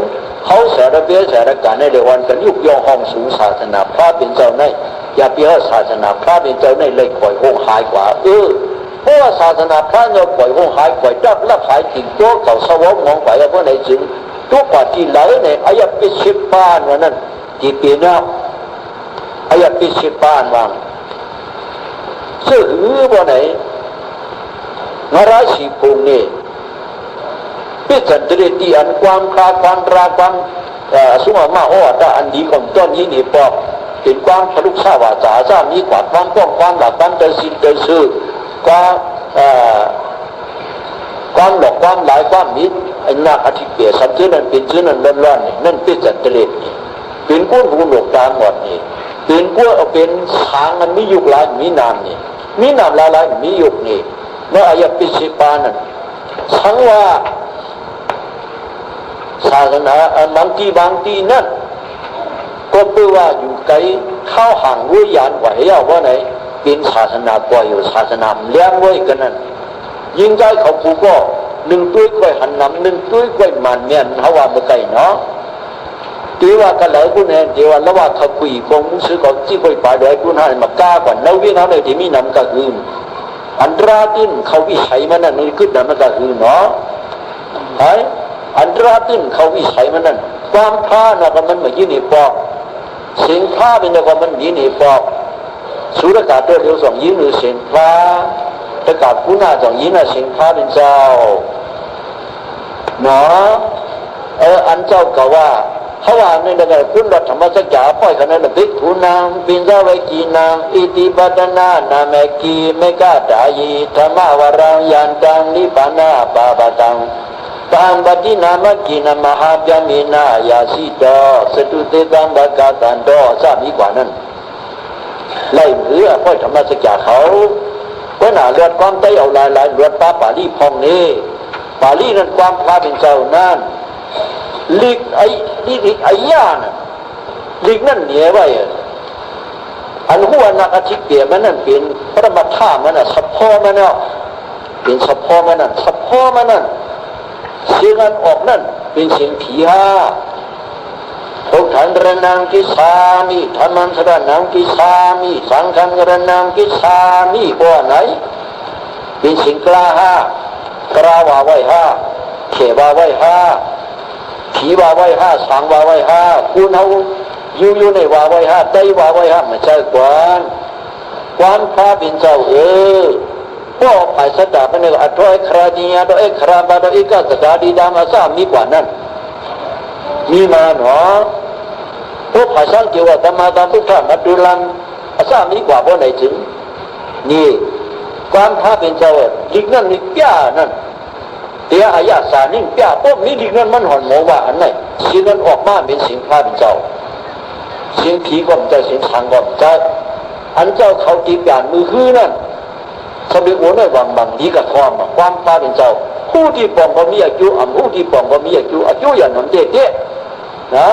เขาสารเบียสารการในเดวันกันยุกย่องห้องสูงศาสนาพระเป็นเจ้าในอย่าเบี้ยศาสนาพระเป็นเจ้าในเลยปล่อยหงหายกว่าเพราะว่าศาสนาพระเนี่ยปล่อยหงหายปล่อยดับละหายจริงตัวเขาสวมมองไปเพราะในจึงตัวกว่าที่ไหลในอายะปิชิปานวันนั้นที่เปลี่ยนแล้วอายะปิชิปานวางซึ่งว่าไหนนราชีภูมินี่พิจารณาที่อันความคลาความราความสมมาอ้อตาอันดีของต้นนี้นี่ปอกเป็นความพลุกซาวาจาซามีกว่าความป้องความหลักความเดินสินเดินซื่อความหลอกความหลายความมิตรไอ้นักอธิเปียสัมเจนั้นเป็นเชื้อนั้นร้อนๆนี่นั่นเป็นจันทร์นี่เป็นก้นหูหลอกตามหมดนี่เป็นก้นเป็นสางมันมียุกหลายมีนามนี่มีนามหลายมียุกนี่เมื่ออายะปิชิปานั้นทั้งว่าศาสนาบางทีนั่นก็เพื่อว่าอยู่ไกลเข้าห่างวิญญาณไหวเอาว่าไหนเป็นศาสนาปล่อยอยู่ศาสนาเลี้ยงไว้กันนั่นยิ่งใจเขาผูกก็หนึ่งตุ้ยกล้วยหันน้ำหนึ่งตุ้ยกล้วยมันเมียนเขาว่าเมื่อไงเนาะตีว่ากันหลายคนเนี่ยตีว่าแล้วว่าเขาคุยคงมุ้งก็ที่คุยไปโดยคุณให้มาก้ากว่าแล้ววิ่งเขาเลยที่มีน้ำกระหึ่มอันตราตินเขาวิสัยมันนั่นนี่ขึ้นน้ำมันกระหึ่มเนาะไอ้อันตราตินเขาวิสัยมันนั่นความพลาดนะก็มันเหมือนยี่นี่ปอกสิ่งพลาดเป็นอย่างมันยี่นี่ปอกสุรกาศตัวเดียวสองยี่หรือสิ่งพลาดแต่กับผู้น่าสองยี่น่ะสิ่งพลาดเป็นเจ้าเนาะอันเจ้าก็ว่าเขาว่าในนั้นคุณรัฐธรรมสัจจะพ่อยขนาดบิกุนางบินซาเวกีนางอิติปัตนานาเมกีเมกาดายีธรรมวรังยันตังนิพพานาปาปะตังตามปฏินามกีนามหาปยมินายาสิโตสตุเตตังบกาตันโตสามีกว่านั้นไล่เรือพ่อยธรรมสัจจะเขาเพื่อหนาเลือดความใจเอาลายเลือดป้าปาลีพองนี้ปาลีนั้นความพระเป็นเจ้านั้นลิกไอ้ย่าน่ะลิกนั่นเหนียวไว้อันหัวนักอธิเปียมันนั่นเป็นพระมัทธามันน่ะสัพพอมันเนาะเป็นสัพพอมันนั่นสัพพอมันนั่นเสียงอันออกนั่นเป็นเสียงผีห้าทุกท่านระนังกิสามิธรรมันระนังกิสามิสังฆังระนังกิสามิว่าไหนเป็นเสียงกล้าห้ากล้าว่าไว้ห้าเขว่าไว้ห้าผีว่าไว้ห้าสังว่าไว้ห้าคุณเขาอยู่ในว่าไว้ห้าได้ว่าไว้ห้าไม่ใช่ความพระเป็นเจ้าพ่อไปสดาเป็นอัตอยคราดียาโดยคราบาโดยกัสดาดีดามาสามีกว่านั้นมีมาเนาะพวกภาษาเกี่ยวกับธรรมะตามพุทธมัตตุลังสามีกว่าเพราะไหนถึงนี่ความพระเป็นเจ้าดิกนั่นดิกย่านั่นเดี๋ยวอายาสานิ่งเปียปุ๊บนี่ดิเงินมันหอนหมอว่าอันไหนเสียงเงินออกมาเป็นเสียงพระเป็นเจ้าเสียงผีก็มันจะเสียงสังก็มันจะอันเจ้าเขาตีการมือคือนั่นสมัยโอ้เนี่ยวังบังดีกับความพระเป็นเจ้าผู้ที่ปองก็มีอายุผู้ที่ปองก็มีอายุอย่างนั้นเด็ดๆนะ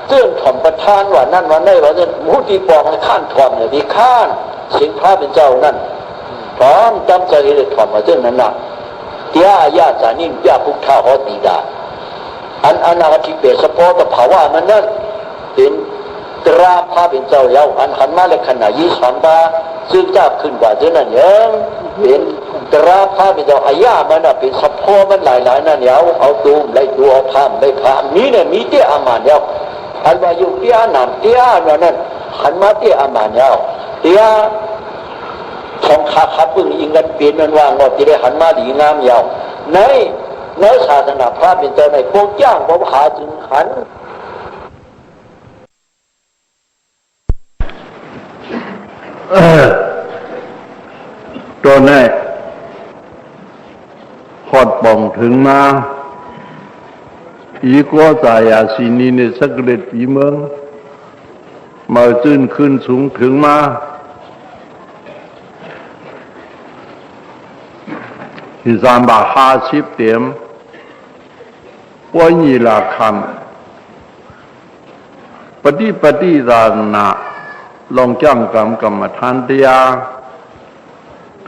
เตือนถ่อมประทานว่านั่นวันได้ว่าเนี่ยผู้ที่ปองข้านถ่อมเนี่ยมีข้านเสียงพระเป็นเจ้านั่นพร้อมจำใจเลยถ่อมมาเรื่องนั้นน่ะเตียอายาสานิยาพุทธาหอตีดาอันอนาคติเปรสปอตภาวะมันนั่นเป็นตราพาเป็นเจ้าเย้าอันขันมาเลขขณะยี่สามบา ซึ่งทราบขึ้นว่าเจ้านั่นยังเป็นตราพระเป็นเจ้าอาญามันเป็นสะโพมันหลายๆนั่นเนี่ยเอาตูมไล่ตัวเอาพามไล่พามนี้เนี่ยมีเตี้ยอามันเนี่ยอันว่าอยู่เตี้ยนั่นเตี้ยนั่นขันมาเตี้ยอามันเนี่ยเตี้ยทองคาคับพึ่งอิงกันเปลี่ยนมันว่างว่าจะได้หันมาดีงามยาวในศาสนาพระเป็นเจ้าในพวกย่างพระหาจึงหันตัวนี้พอดป่องถึงมาอีกัวสายาสีนีในสักเล็ดปีเมืองมาจื้นขึ้นสูงถึงมาที่350เต็มว่านี่ละคำปฏิดานะลองจ้างกรรมฐานเตีย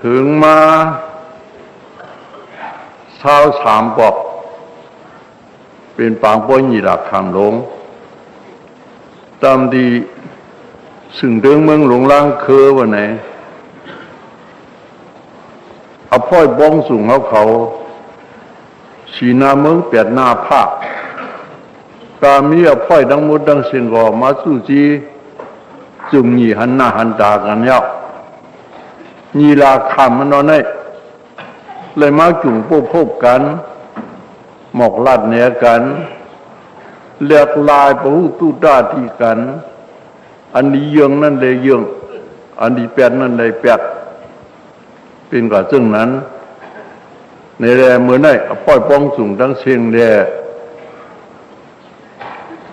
ถึงมา23บอกเป็นปางป้อยนี่ละคำลงตามที่ซึ่งเรื่องเมืองหลงล่างคือวันไหนอภัยบ้องสูงเขาสีนาเมืองเปียดหน้าผ้าการมีอภัยดังมุดดังเสียงก็มาสู้จีจุ่มนี่หันหน้าหันตากันเนี่ยนี่ราคามันนอนได้เลยมาจุ่มพบกันหมอกลัดเนียกันเลือกลายประหูตู้ด้าที่กันอันนี้เยืองนั่นเลยเยืองอันนี้แปดนั่นเลยแปดเป็นกว่าซึ่งนั้นในแร่เมื่อไหร่ป้อยป้องสูงทั้งเชียงแร่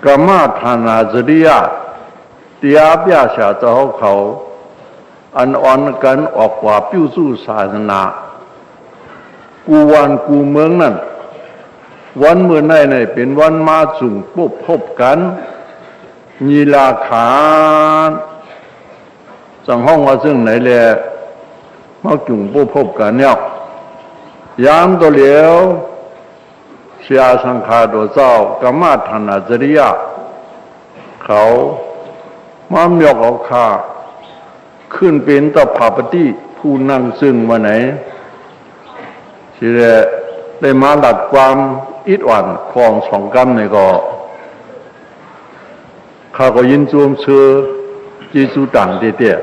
กรรมฐานาจริยาเตียบยาชาเจ้าเขาอันอ่อนกันออกกว่าปิ้วสู้ศาสนากูวันกูเมืองนั่นวันเมื่อไหร่เป็นวันมาสูงปุ๊บพบกันมีราคาสังห้องว่าซึ่งไหนแหละมาจุ่มปุ๊บพบกันเนี่ยยามตัวเหลียวเสียสังขารตัวเจ้ากรรมฐานาจริยาเขามาเมียกเอาข้าขึ้นเป็นตถาปฏิผู้นั่งซึ่งวันไหนที่ได้มาหลัดความอิดอ่อนของสองกรรมนี่ก็ข้าก็ยินจวมเชื่อจีสุต่างเตี้ย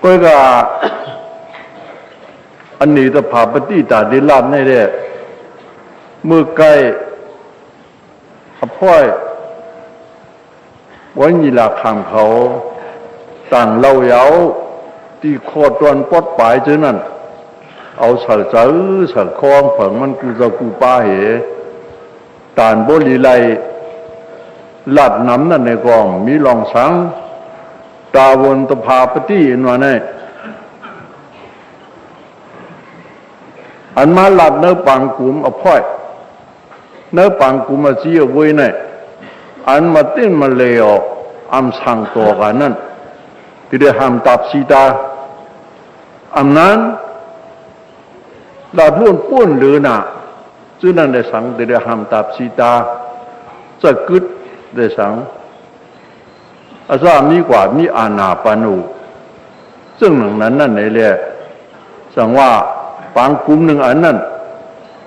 ก็ก็อันนี้ตถาปฏิตาดิลาบในเด้เมื่อใกล้อภัยวันนี้ละคำเขาต่างเล่าเย้าที่โคตรวนปดปลายเจอนั่นเอาเสือจื้อเสือคล้องเผิงมันกูจะกูป้าเหตานบริไลหลัดน้ำนั่นในกองมีลองสังตาวนตภาปฏิอินวะเนี่ยอันมาหลัดเนื้อปังกุมอภัยเนื้อปังกุมมาเสียไว้เนี่ยอันมาติ้นมาเลวอัมสังตัวกันนั่นที่ได้ห้ามตับสีตาอันนั้นเราล้วนป้วนหรือน่ะซึ่งนั่นได้สังได้ห้ามตับสีตาจะกึศได้สังอาซามีกว่ามีอานาปานุซึ่งหนึ่งนั้นนั่นไหนแหละสังว่าปางกุมหนึ่งอันนั้น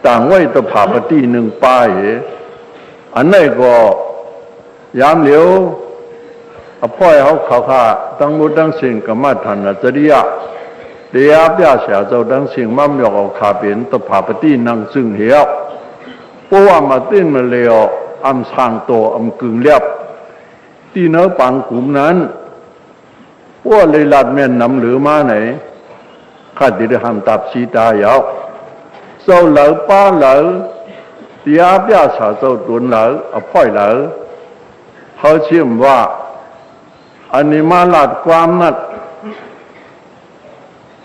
ต่างไว้ตถาปฏิหนึ่งป้ายอันไหนก็ยามเหลียวอภัยเขาข้าตั้งมุดตั้งสิ่งกรรมฐานจริยาเดียบยาเสียเจ้าตั้งสิ่งมั่มยกเอาขาเป็นตถาปฏินั่งซึ่งเหี้ยวเพราะว่ามาติ้นมาเลวอัมสางโตอัมกึ่งเลียบที่เนื้อปังกลุ่มนั้นว่าเลยลัดแม่นนำหรือมาไหนข้าดิได้ห้ามตับสีตายาวเจ้าเหล่าป้าเหล่าเดียบยาเสียเจ้าตุนเหล่าอภัยเหล่าเขาเชื่อมว่าอันนี้มาหลัดความนัด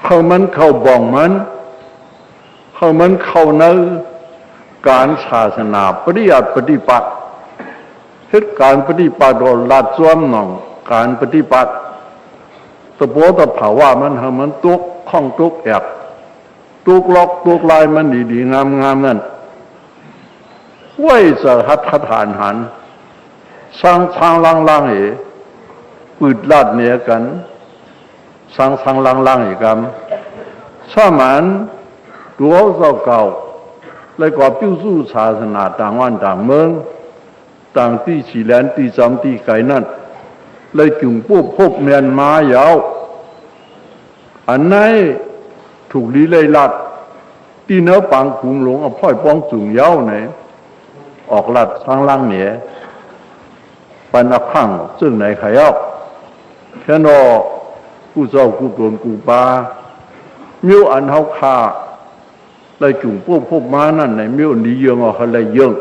เขามันเข้าบ่องมันเขามันเข้าในการศาสนาปฏิยัติปฏิบัติเหตุการปฏิบัติโดยหลัดซ้อมหนองการปฏิบัติตะโพตะเผาว่ามันทำมันตุกข้องตุกแอบตุกล็อกตุกลายมันดีๆงามๆนั่นไว้สหัตถฐานหันสร้างทางล่างๆปืดลาดเนียกัน sang langอีกกันสมันตัวเก่าเลยก็พิสูจน์ศาสนาต่างวันต่างเมืองต่างที่สีแลนที่จำที่ไกลนั่นเลยจุงปุ๊บพบเมียนมายาวอันไหนถูกลีเลยลัดที่เนื้อปังคุมหลงเอาพ่อยป้องจุงยาวไหนออกลัดทางล่างเหนียปันอักขังซึ่งไหนขยอกแค่นอกูเจ้ากูโดนกูปามิวอันเฮาคาเลยจุงปุ๊บพบมานั่นไหนมิวลีเยงเอาเขาเลยเยง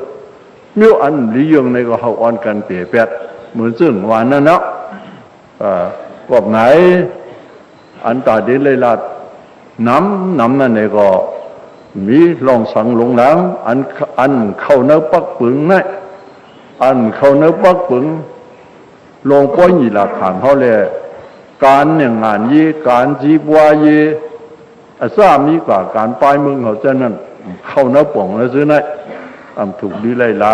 มิวอันลีเยงในก็เขาอ่อนกันเปียแปดเหมือนซึ่งวันนั้นเนาะกบไหนอันตาดีเลยลัดน้ำนั่นเองก็มีลองสังหลงหลังอันเข้าเนื้อปักปึงนะอันเข้าเนื้อปักปึงลงป้อยหยีหลักฐานเขาเลยการอย่างงานยีการจีบวายีสามีกว่าการปลายมึงเขาจะนั่นเข้าเนื้อป่องแล้วซื้อนะถูกดีเลยล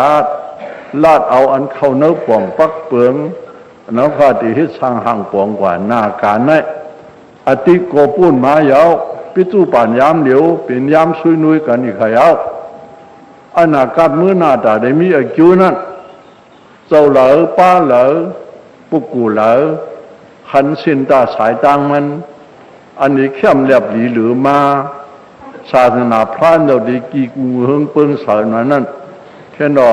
าดเอาอันเข้าเนื้อป่องปักปึงนักพาติฮิตสร้างห่างป่องกว่าหน้าการนะอติโกปุนมายาวพิจูปานยามเหลียวเป็นยามซุยนุยกันอีกขยาวอนาคตมื้อหน้าตาได้มีอายุนั้นเจ้าเหลอป้าเหลอปุกกูเหลอขันสินตาสายต่างมันอันนี้เข้มแหลบหลีหรือมาศาสนาพระเราได้กี่กูเฮิงเปิ้งสอนนั้นแค่นอ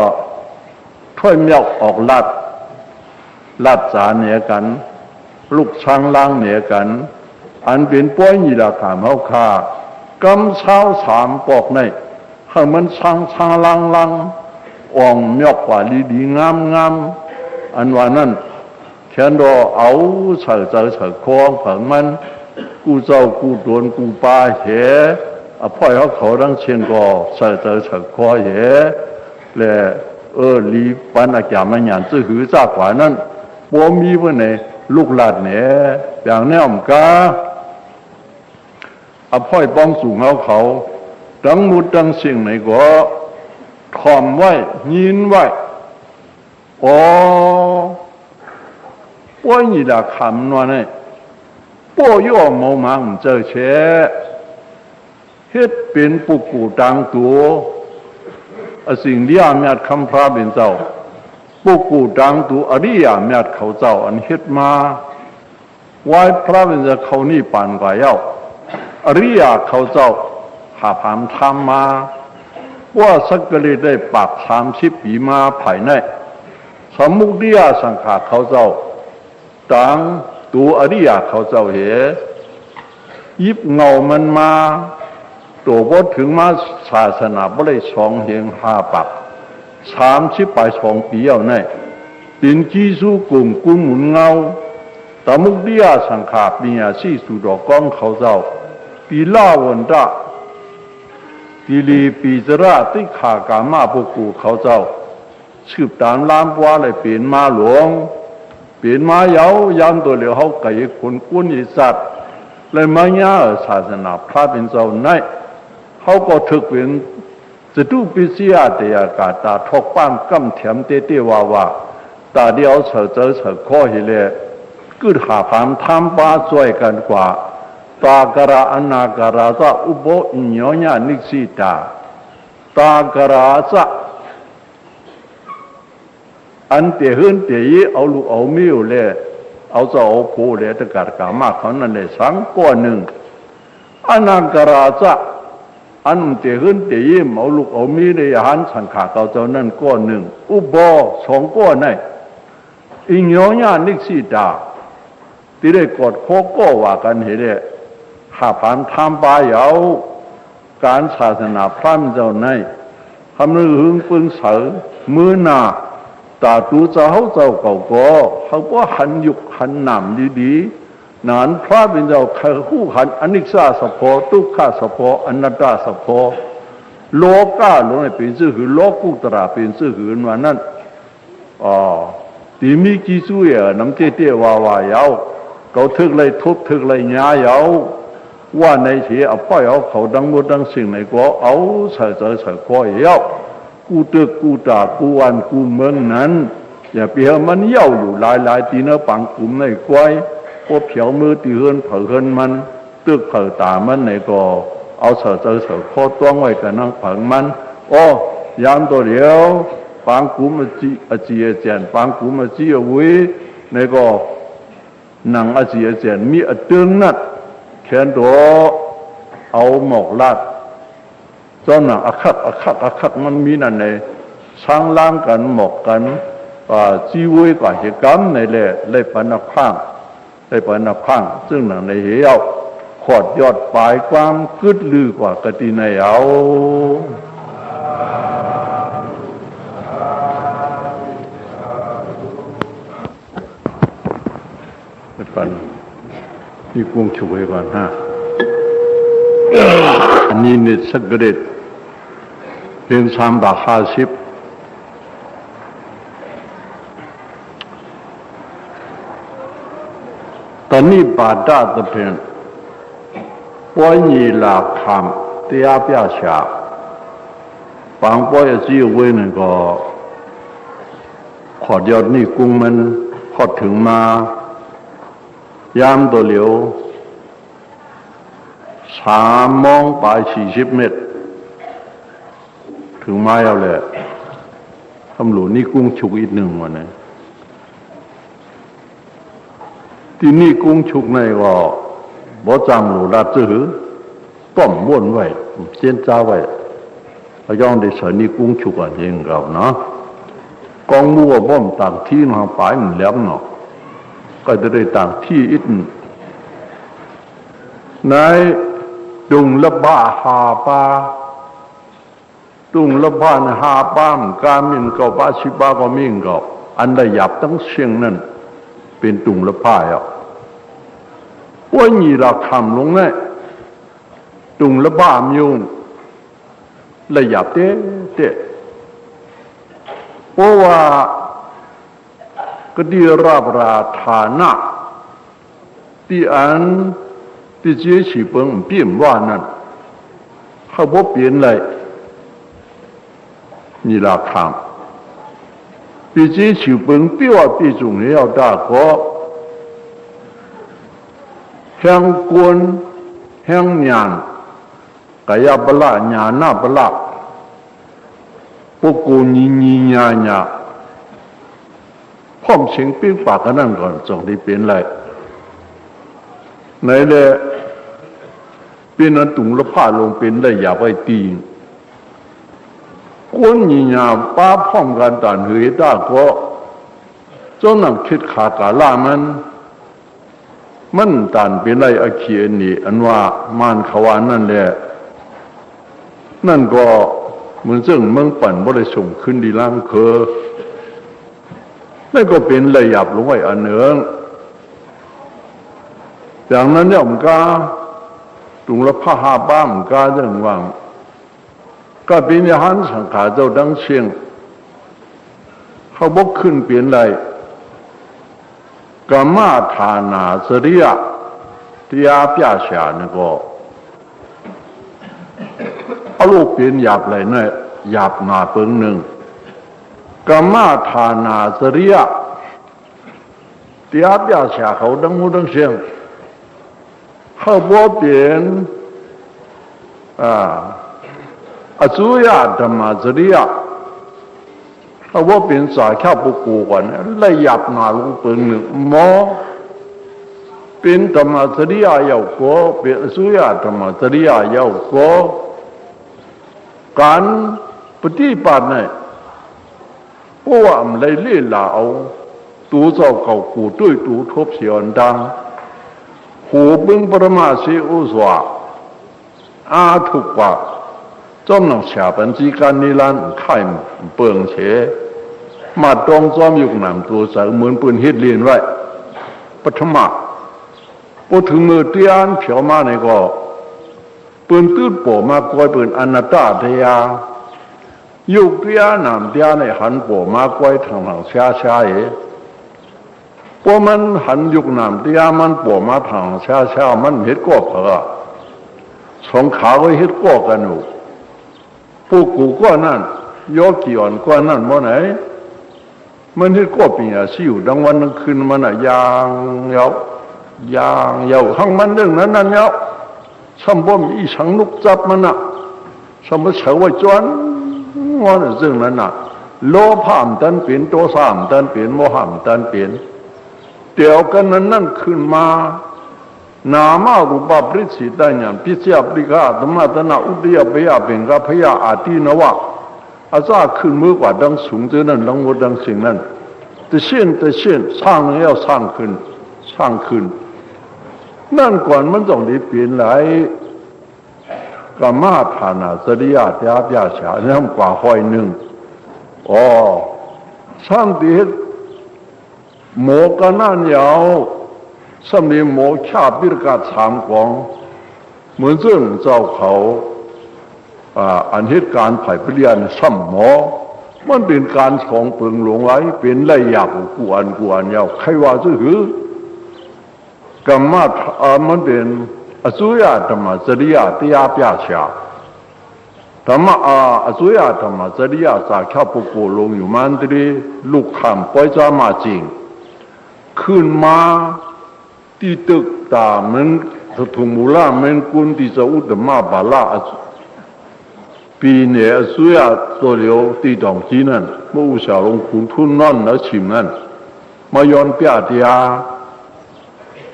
ถ้อยเมียออกลัดจาเหนือกันลูกช้างล่างเหนือกันอันเป็นป้อยนี่ละถามเขาค่ากำเช้าสามปอกในให้มันช้างล่างอ่องเมียกว่าดีงามอันว่านั้นแค่นอเอาเฉยคองผังมันกูเจ้ากูโดนกูปาเหพ่อยเขาดังเชียงก็เฉยคอเหและลีปันอาจารย์มันอย่างจื้อหือจากกว่านั้นบ่มีเพื่อนไหนลูกหลานเนี่ยอย่างแนวมกาพ่อยป้องสูงเขาดังมุดดังสิ่งไหนก็ทอมไว้ยินไว้ป้อยนี่ละคำนั่นเนี่ยป้อยย่อมมังเจอเชเฮ็ดเป็นปุกกูตังตัวสิ่งที่อามีคำพระเป็นเจ้าปุกกูตังตัวอริยามีเขาเจ้าอันเฮ็ดมาไว้พระเป็นเจ้าเขานี่ปานกว่าเย้าอริยาเขาเจ้าหาผามทำมาว่าสักกะเลยได้ปาก30 ปีมาภายในสมุติยาสังขารเขาเจ้าต่างตัวอริยาเขาเจ้าเหยิบเงามันมาตัวบดถึงมาศาสนาบ่ได้2 เฮง5 ปัก30 ไป 2 ปีเอาในเป็นกีสู้กลุ่มกุมหมุนเงาตมุกดิยาสังขารปีญาสีสุดอกก้องเขาเจ้าปีลาวันตะปีลีปีจระติขากามาปุกูเขาเจ้าสืบตามล้ามว่าเลยเปลี่ยนมาหลวงเปลี่ยนมาเยายันตัวเหลียวเขาไก่คนกุ้นอิสัตเลยมาญาศาสนาพระเป็นเจ้าในเขาก็ถึกเป็นจะดูปิเสียเตียกาตาทอกป้ามกำเถียมเตว่าตาเดียวเฉยข้อเฮเลกุดหาพามทำปาช่วยกันกว่าตากระอนาการาจะอุโบอิญญานิสิตาตากระจะอันเตหืนเตยเอาลูกเอามิวเลยเอาจะเอาโพเลยตะการกามาเขานั่นเลยสังก้อนหนึ่งอนาการาจะอันเตหืนเตยเอาลูกเอามีเลยหันสังขาเขาเจ้านั่นก้อนหนึ่งอุโบ2 ก้อนในอิญญานิสิตาที่ได้กอดโคก็ว่ากันเห็นเลยหาผ่านทำปลายเอาการศาสนาพระเจ้าในทำเรื่องหึงปึงเสือมือหนาตาตูเจ้าเก่าก็เขาก็หันยุกหันหนำดีๆนานพระเป็นเจ้าเขาคู่หันอนิจจาสัพพทุกขาสัพพอนัตตาสัพพโลกาโลกในเป็นชื่อคือโลกุตระเป็นชื่อคือวันนั้นที่มีกี่สู้น้ำเตี้ยว่ายาวเขาทึกเลยทุบทึกเลยหญ้ายาวว่าในที่เอาป้อยเอาเขาดังหมดดังสิ่งไหนก็เอาใส่ก้อยยาวกูตึกกูตากูวันกูเมืองนั้นอย่าเปียมันเย้าอยู่หลายตีเนื้อปังกลุ่มในก้อย พวกเผียวมือตีเฮือนเผาเฮือนมันตึกเผาตามันในก็เอาเสือโคตรไว้กับนั่งเผามันโอ้ยามตัวเดียวปางกูมาจีอาจีเจนปางกูมาจีเอาไว้ในก็นังอาจีเจนมีอตึงนัดแขนตัวเอาหมอกลาดจนหนังอักมันมีนั่นในช่างล้างกันหมอกกันจีไว้กับเหตุการณ์ในเลยปนับข้างได้ปนับข้างซึ่งหนังในเหวขอดยอดปลายความกึดลือกว่ากติในเอาปันนี่กุ้งช่วยก่อนฮะอันนี้เน็ตสักเด็ดเป็น350ตอนนี้บาดาตะเพนป่วยยีลาคำเตียเปียชาบางป่วยจีเวนึงก็ขอดยอดนี่กุ้งมันขอดถึงมายามตัวเหลียว3 โมงไป40 เมตรถึงไม้เอาเลยตำรวจนี่กุ้งฉุกอีก1วันนะที่นี่กุ้งฉุกในก็บ่จังหลูลาจื้อต้มม้วนไว้เส้นจ้าไว้พย่องได้สอนนี่กุ้งฉุกอันเองเราเนาะกองมัวบ่มต่างที่ทางปลายมันแหลมเนาะก็จะได้ต่างที่อีกในดุงละบ้าหาปาดุงละบ้านหาป้ามกามินก็บ้าชิบ้าก็มิ่งก็อันใดหยับทั้งเชียงนั่นเป็นดุงละผ้าอ่ะว่านี่เราทำลงเนี่ยดุงละบ้ามยุ่งละหยับเต้เพราะว่าก็ดีราบราฐานะที่อันที่เจ๊ฉีเปิงเปลี่ยนว่านั่นเขาบอกเปลี่ยนเลยนี่ราคาที่เจ๊ฉีเปิงเปลี่ยนว่าปีจุงนี้เอาได้ก็แห่งกวนแห่งญาณกายบละญาณบละพวกกูนี่ญาณพ่อมเสียงปิ้งปากกันนั่นก่อนจงได้เป็นไรไหนเลยเป็นอันตุงละผ้าลงเป็นได้อย่าไปตีคนยิ่งป้าพ่อมกันต่างเหตุได้ก็จนนั่งคิดขากาล่ามันต่างเป็นไรอาเขียนนี่อันว่ามานขวานนั่นแหละนั่นก็เหมือนซึ่งเมืองปั่นบ่ได้ส่งขึ้นดีล่างนั่นก็เป็นระยับลงไว้อันหนึ่งอย่างนั้นเนี่ยมันก็ตุงละผ้าหาบ้ามก็เรื่องว่างก็เป็นยหันสังขารเจ้าดังเชียงเขาบอกขึ้นเปลี่ยนไรกามาฐานาสริยะที่อาเปียชาเนี่ยก็เอาลูกเปลี่ยนหยาบไรเนี่ยหยาบหนาเปิงหนึ่งกามาฐานาสริยะที่อาเปียชาเขาดังหูดังเชียงเขาบอกเปลี่ยนอสุยะธรรมจริยะเขาบอกเป็นสายข้าวปุกูกันเลยหยับหนาลงเปิงหนึ่งหมอเป็นธรรมจริยะเยาวโกเป็นอสุยะธรรมจริยะเยาวโกการปฏิบัติเนี่ยเพราะว่ามันเลยเลี้ยลาเอาตัวเจ้าเก่ากูด้วยตัวทบเสียนดังหูบึงปรมาสีอุสวาอาทุกว่าจอมหนังชาปัญจีการนิรันดร์ไข่เปิงเฉมาตรงจอมยุคนำตัวใส่เหมือนปืนฮิตเลียนไว้ปฐมะพอถึงมือเตียนเผียวมาในก็ปืนตืดโผมากวยปืนอนัตตาเทียยุกเตียนำเตียในหันโผมากวยทางหลังช้าช้าพอมันหันยุกนำเตียมันโผมาทางช้ามันเห็ดก็เผลอสองขาไว้เห็ดก็กันอยู่พวกกูก็นั่นยกกี่อ่อนก็นั่นบ่ไหนมันเห็ดก็เป็นอาชีพดังวันดังคืนมันยางยาว อย่างเยาข้างมันเรื่องนั้นนั่นเนาะสมบูรณ์อีสังนุกจับมันน่ะสมบูรณ์เฉยจวนงอนเรื่องนั้นน่ะโลภามตันเปลี่ยนโทสามตันเปลี่ยนโมหามตันเปลี่ยนเดี๋ยวกันนั้นขึ้นมานามารูปปริสิตาญาณพิเศษปริกาธรรมะตนะอุดยเบียเป็นกับพยาอาทินวะอาจารย์ขึ้นมือกว่าดังสูงเท่านั้นดังวัดดังสิ่งนั้นแต่เช่นสร้างแล้วสร้างขึ้นนั่นก่อนมันต้องได้เปลี่ยนหลายกรรมาฐานะสริยะเทียบยาชาเนี่ยกว่าห้อยหนึ่งสร้างที่หมอกันนั่นยาวสมัยหมอชาบิรกาสามกองเหมือนซึ่งเจ้าเขาอันเหตุการณ์ผ่ายปริยานซ้ำหมอมันเป็นการของเปลืองหลงไว้เป็นไรอยากกวนยาวใครว่าจะหือกรรมะมันเป็นอสุยธรรมจริยะเตียปยาชาธรรมะอสุยธรรมจริยะสาขาปุโกลงอยู่มันตรีลูกคำปล่อยจามาจริงขึ้นมาที่ตึกตาเหมือนถุงมูลาเหมือนกุนที่จะอุดมาบาลาปีเนี่ยสุยาตัวเดียวที่ตองจีนั่นมื่ออุชาลงคุณทุนนั่นแล้วชิมนั่นมาย้อนเปียเตีย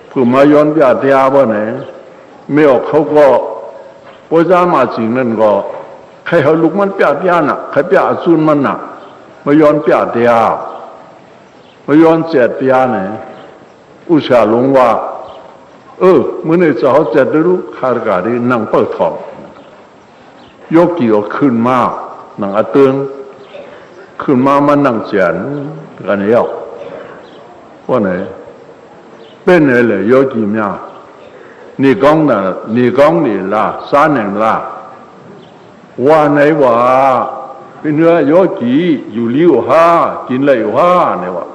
เพื่อมาย้อนเปียเตียบ่เนี่ยไม่ออกเขาก็พอจะมาจริงนั่นก็ใครเขาลุกมันเปียเตียน่ะใครเปียซุนมันน่ะมาย้อนเปียเตียมาย้อนเจ็ดเตียเนี่ยอุชาลงว่าเมื่อเนี่ยจะเขาเจ็ดรู้คาร์การีนั่งเปิดทองยกกี่ก็ขึ้นมาหนังอัดตึงขึ้นมามันนั่งเสียนกันเยอะว่าไหนเป็นไงเลยยกกี่เนี่ยนี่กองน่ะนี่กองนี่ล่ะสาหนึ่งล่ะว่าไหนว่าเป็นเนื้อยกกี่อยู่ลิ้วห้ากินเลยห้าเนี่ยว่า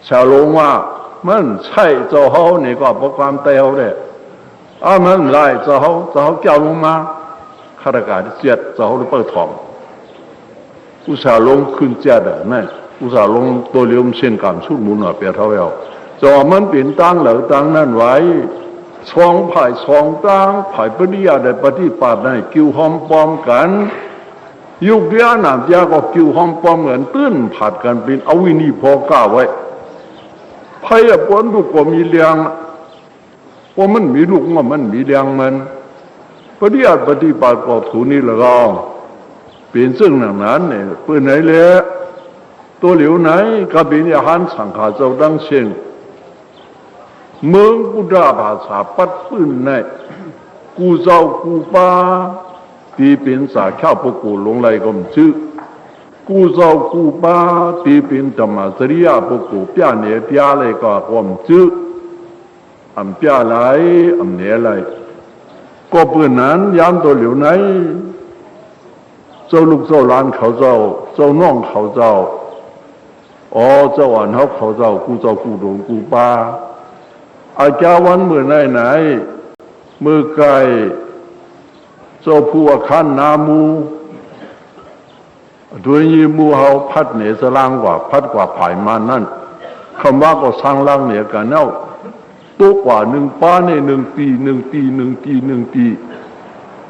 ชาวลงว่ามันใช่เจ้าเขาเนี่ยก็ประความเตาเลยมันไล่เจ้าเขาเกี่ยวลงมาข้าราชการเจ็ดเจ้าหรือเปิดทองอุตสาห์ลงขึ้นเจ็ดนั่นอุตสาห์ลงตัวเลี้ยมเช่นการชุดมุนเปียเท่าเอวจอมันเป็นตั้งเหล่าตั้งนั่นไว้สองฝ่ายสองตั้งฝ่ายปฏิญาณปฏิปัติในกิ้วหอมปอมกันยุคเดียวหนามยาก็กิ้วหอมปอมเหมือนตื้นผัดกันเป็นอวินีพอกล้าไว้พยาปนลูกก็มีเลี้ยงว่ามันมีลูกมันมีเลี้ยงมันปฏิญาณปฏิปัติก็ถูนี่ละก็เป็นซึ่งนั้นเนี่ยเพื่อไหนเลยตัวเหลียวไหนก็เป็นอาหารสังขารเจ้าดังเช่นเมืองกุฎาภาษาปัดปืนในกูเจ้ากูป้าที่เป็นสาข้าวปกูลงไหลก็มชื่อกูเจ้ากูป้าที่เป็นธรรมสริยาปกูเปียเนียเปียอะไรก็มชื่อเปียไหลเนียไหลก็เพื่อนนั้นยามตัวเหลียวไหนเจ้าลูกเจ้าหลานเขาเจ้าน้องเขาเจ้าเจ้าอันเขาเจ้ากูดงกูป้าอาจารย์วันเมื่อไหนเมื่อไกลเจ้าผู้ขันนามูด้วยยีมูเขาพัดเหนือสลางกว่าพัดกว่าผายมานั่นคำว่าก็สร้างล่างเหนือกันเน่าตัวกว่าหนึ่งป้าเนี่ย1 ปี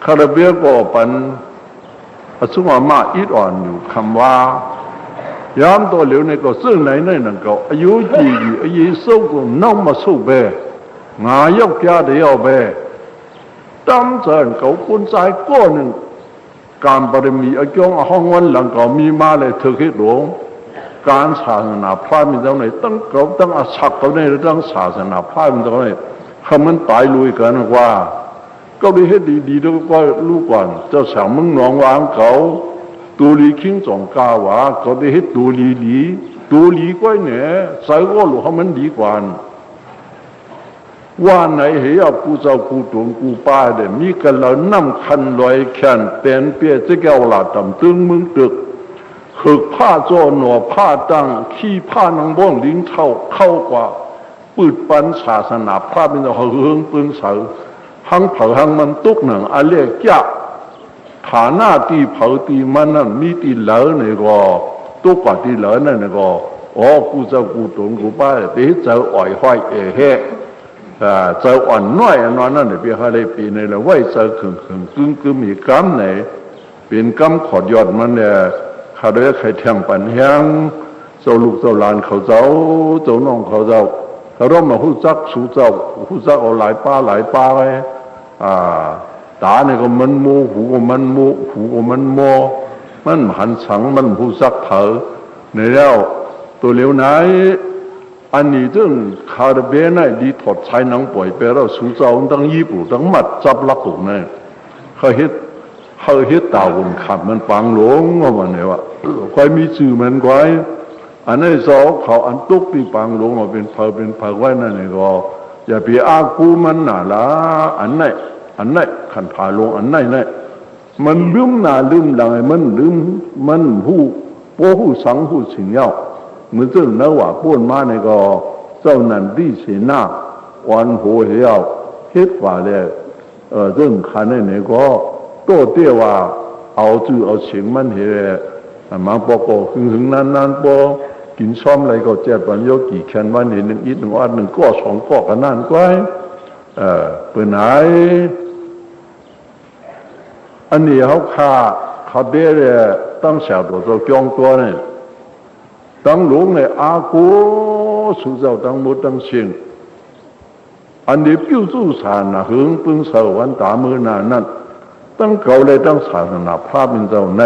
คาราเบียก็ปันสุมามาอิดอ่อนอยู่คำว่ายามตัวเหลวในก็ซึ่งไหนนั่นก็อายุจีอายุสู้ก็น้องมาสู้เบงายกยาเดียวเบตั้มเจนเขาคนใจก้อนหนึ่งการบารมีอาจงห้องวันหลังก็มีมาเลยเธอคิดหลวงการศาสนาพระมีเท่าไหร่ตั้งเขาตั้งอาศักเขาในตั้งศาสนาพระมีเท่าไหร่คำมันตายลุยกันว่าก็ได้ให้ดีแล้วก็รู้ก่อนเจ้าสาวมึงหนองวางเขาตัวลีคิงจงกาวะก็ได้ให้ตัวลีก้อยเนี่ยใส่ก็หลุดเขามันดีกว่าว่าไหนเหี้ยกูเจ้ากูตวงกูป้าเดี๋ยมีกันแล้วน้ำคันลอยแขนเป็นเปียจะแก้วหลาดำตึงมึงตึกหึกผ้าโจหนอผ้าตั้งขี้ผ้านางบ้องลิ้งเข้ากว่าปืดปันศาสนาพระเป็นเฮืองปึงเสาหังเผาหังมันตุกหนังอาเลียจ้าฐานะตีเผาตีมันนั่นมีตีเหลือเนี่ยก็ตุกกว่าตีเหลือนั่นก็ อ๋อกูเจ้ากูตนกูป้าตีเจ้าอ่อยห้อยเฮ่เจ้าอ่อนน้อยอันนั้นเนี่ยเปียอะไรปีนี่แหละไว้เจ้าขึงกึ่มอีกกำไหนเป็นกำขอดยอดมันเนี่ยเขาได้ใครแทงปันแห้งเจ้าลูกเจ้าหลานเขาเจ้าน้องเขาเจ้าเขาร้องมาหูจักสู่เจ้าหูจักเอาหลายป้าไว้ตาเนี่ยก็มันโมหูก็มันโมหูก็มันโมมันหันสังมันหูจักเถอในแล้วตัวเหลียวไหนอันนี้จึงคาร์เบนไอ้ดีถอดใช้หนังปล่อยไปแล้วสู่เจ้าตั้งญี่ปุ่นตั้งมัดจับลักตุกเนี่ยเขาเฮ็ดตาวนขับมันฟังหลงว่าเนี่ยว่าใครมีชื่อมันไว้อันนี้สองเขาอันตุกที่ฟังหลงว่าเป็นเพอไว้นั่นเองก็อย่าไปอากูมันน่ะละอันไหนขันพาลงอันไหนเนี่ยมันลืมหน้าลืมหลังมันลืมมันหูโป้หูสังหูสิงเย้าเหมือนเจ้าเนื้อว่าป้วนมาเนี่ยก็เจ้านั่นดีเสียหน้าวันโหเหี่ยวเฮ็ดว่าเลยเรื่องขันเนี่ยก็โตเตี้ยว่าเอาจื่อเอาเสียงมันเหี่ยมาปอกหึงนั้นปอกินซ้อมอะไรก็เจ็บวันโยกี่แขนวันหนึ่งอีก1 วัน 1 ก็2 ก็กันนั่นก็เปิดไหนอันนี้เขาเบี้ยตั้งเสาตัวจองตัวเนี่ยตั้งหลวงเนี่ยอากูสู่เจ้าตั้งหมดตั้งเสียงอันนี้พิ้วสู้สารนะหึงปึงเสาวันตามือนานั่นตั้งเก่าเลยตั้งศาสนาพระเป็นเจ้าใน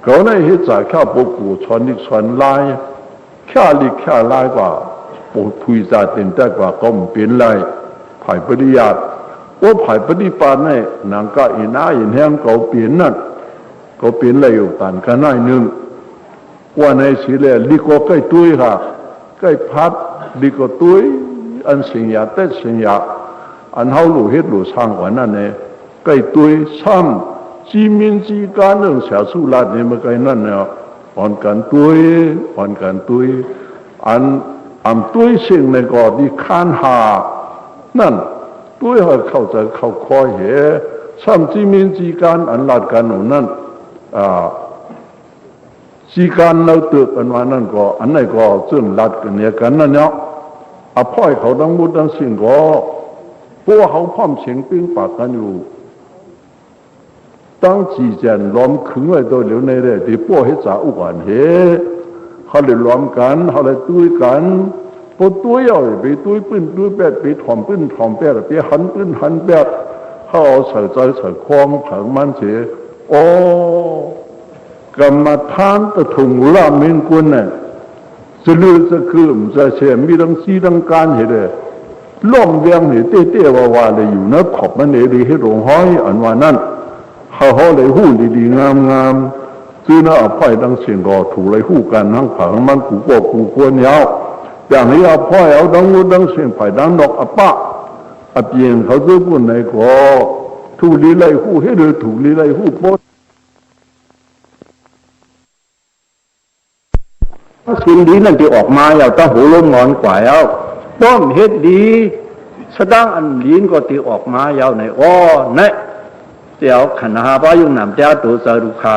เก่าในเหตุจากข้าปกูชนนิชนลายข้าลิข้าลายกว่าปกคุยจาเต็มแต่กว่าก็มันเป็นไรภายปริยัติว่าภายปฏิปานเนี่ยนางก็อินาอินแห้งเก่าเปลี่ยนนั่นก็เปลี่ยนอะไรอยู่ต่างกันหน่อยนึงว่าในสิเลลิโกใกล้ตุ้ยค่ะใกล้พัดลิโกตุ้ยอันสิงยาเตสิงยาอันเฮาหลู่เฮ็ดหลู่สร้างวันนั้นเนี่ยใกล้ตุ้ยซ้ำจีมินจีการเรื่องเสียสุราเนี่ยมันใกล้นั่นเนี่ยอ่อนกันตุ้ยอันตุ้ยสิ่งในก่อที่ข้านหานั่นตุ้ยเข้าใจเข้าคอยเหซ้ำจีมินจีการอันลาดกันนั่นจีการเราเติบอันว่านั่นก็อันไหนก็ซึ่งลัดกันเนี่ยกันนั่นเนาะอภัยเขาทั้งหมดทั้งสิ้นก็พวกเขาพร้อมเสียงปิ้งปากกันอยู่ตั้งจีเจนล้อมขึงไว้ตัวเหลียวในเรื่องที่พวกให้จ่าอุกานเหเขาเลยล้อมกันเขาเลยตุ้ยกันพอตุ้ยเอาไปตุ้ยปื้นตุ้ยแปดไปถ่อมปื้นถ่อมแปดไปหันปื้นหันแปดเขาเอาใส่ใจใส่คล้องผังมันเสียโอ้กรรมฐานตะถุงลามินกุนเนี่ยจะเลือจะคืมจะเชื่อมีทั้งสีทั้งการเห็นเลยล่องเวียงเห็นเต้ว่าเลยอยู่นะขอบมันเลยให้หลงห้อยอันว่านั่นเขาเลยหู้ดีๆงามซื้อหน้าอภัยทั้งเสียงก็ถูกเลยหู้กันทั้งผังมันกูก็กูควรยาวอย่างนี้อภัยเอาทั้งนู้นทั้งเสียงไผ่ทั้งดอกอปะอเปียงเขาซื้อปุ่นในก็ถูกลีไลหู้ให้เลยถูกลีไลหู้โพสสิ่งดีนั่นที่ออกมาอย่าต้องหูลมงอนกว่าเอาป้อมเฮ็ดดีสะดังอันลีนก็ตีออกมาเยาวในอ้อเนี่ยเจ้าขันหาป้ายุ่งนำเจ้าตัวสารุขา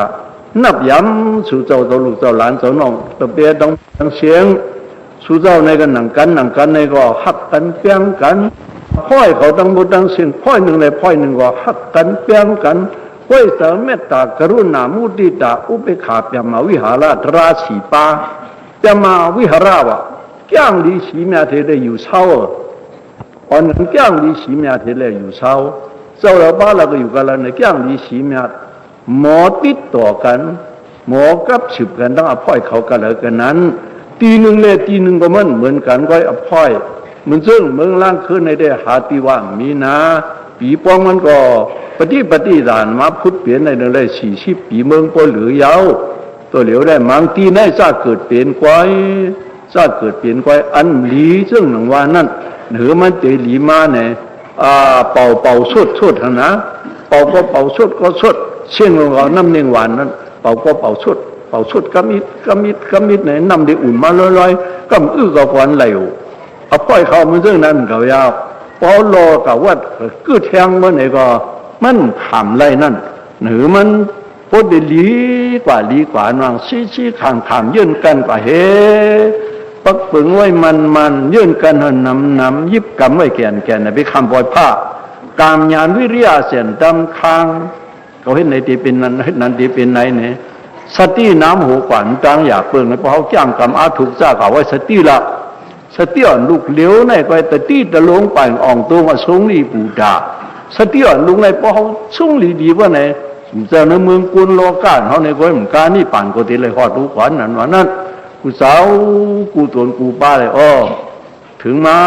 นับย้ำสู่เจ้าตัวลูกเจ้าหลานเจ้าน้องตัวเปียต้องเสียงสู่เจ้าในกันหนังกันในก็หักกันเปียงกันพ่อยเขาตั้งหมดตั้งสิ้นพ่อยหนึ่งในพ่อยหนึ่งก็หักกันเปียงกันพ่อยเสริมเมตตากรุณามุติตาอุเบกขาเปียมาวิหารราศีปาจะมาวิหาราวะแก้งดีสีเมียเทเลอยู่เช้าอ่อนแก้งดีสีเมียเทเลอยู่เช้าเจ้าเราบ้านเราก็อยู่กันแล้วในแก้งดีสีเมียหมอติดต่อกันหมอกับสืบกันต้องอภัยเขากันเลยกันนั้นตีหนึ่งเลยตีหนึ่งก็มันเหมือนกันก็อภัยมันซึ่งเมืองล่างขึ้นในได้หาตีว่ามีนะปีปองมันก็ปฏิฐานมาพุทธเปลี่ยนในเรื่องได้40 ปีเมืองก็เหลือยาวตัวเหลียวได้มังตีในซาเกิดเปลี่ยนควายอันหลีซึ่งหนังว่านั่นเหนือมันเตหลีมาเนี่ยเป่าสุดนะเป่าก็เป่าสุดก็สุดเชี่ยงเราน้ำเนียงหวานนั้นเป่าก็เป่าสุดกำมิดเนี่ยน้ำได้อุ่นมาลอยๆกำอื้อกับควันไหลวเอาป้อยเขามันซึ่งนั้นเขายาวพอรอกับว่ากืดแทงเมื่อไหร่ก็มันขำไรนั่นหรือมัน พอดีลีกว่าน้องชี้ข้างยื่นกันกว่าเฮปักปึงไว้มันยื่นกันน้ำยิบกำไว้แก่นไปคำปล่อยผ้ากามญาณวิริยะเสียนดำค้างเขาเห็นในที่เป็นนั้นเห็นนั้นที่เป็นไหนเนี่ยสติน้ำหูกวันตังอยากเปิงในพอเขาจ้างกรรมอาถูกจ้าเขาไว้สติละสติอ่อนลูกเลี้ยวในไปแต่ตีตะลงไปอ่องตัวมาสงลีปูดาสติอ่อนลุงในพอเขาสงลีดีว่าไหนเจ้าในเมืองกุลโลกาเขาในก้อยเหมือนกันนี่ปั่นก็ตีเลยหอดลูกขวัญนั่นวันนั้นกูสาวกูตวนกูป้าเลยอ้อถึงมา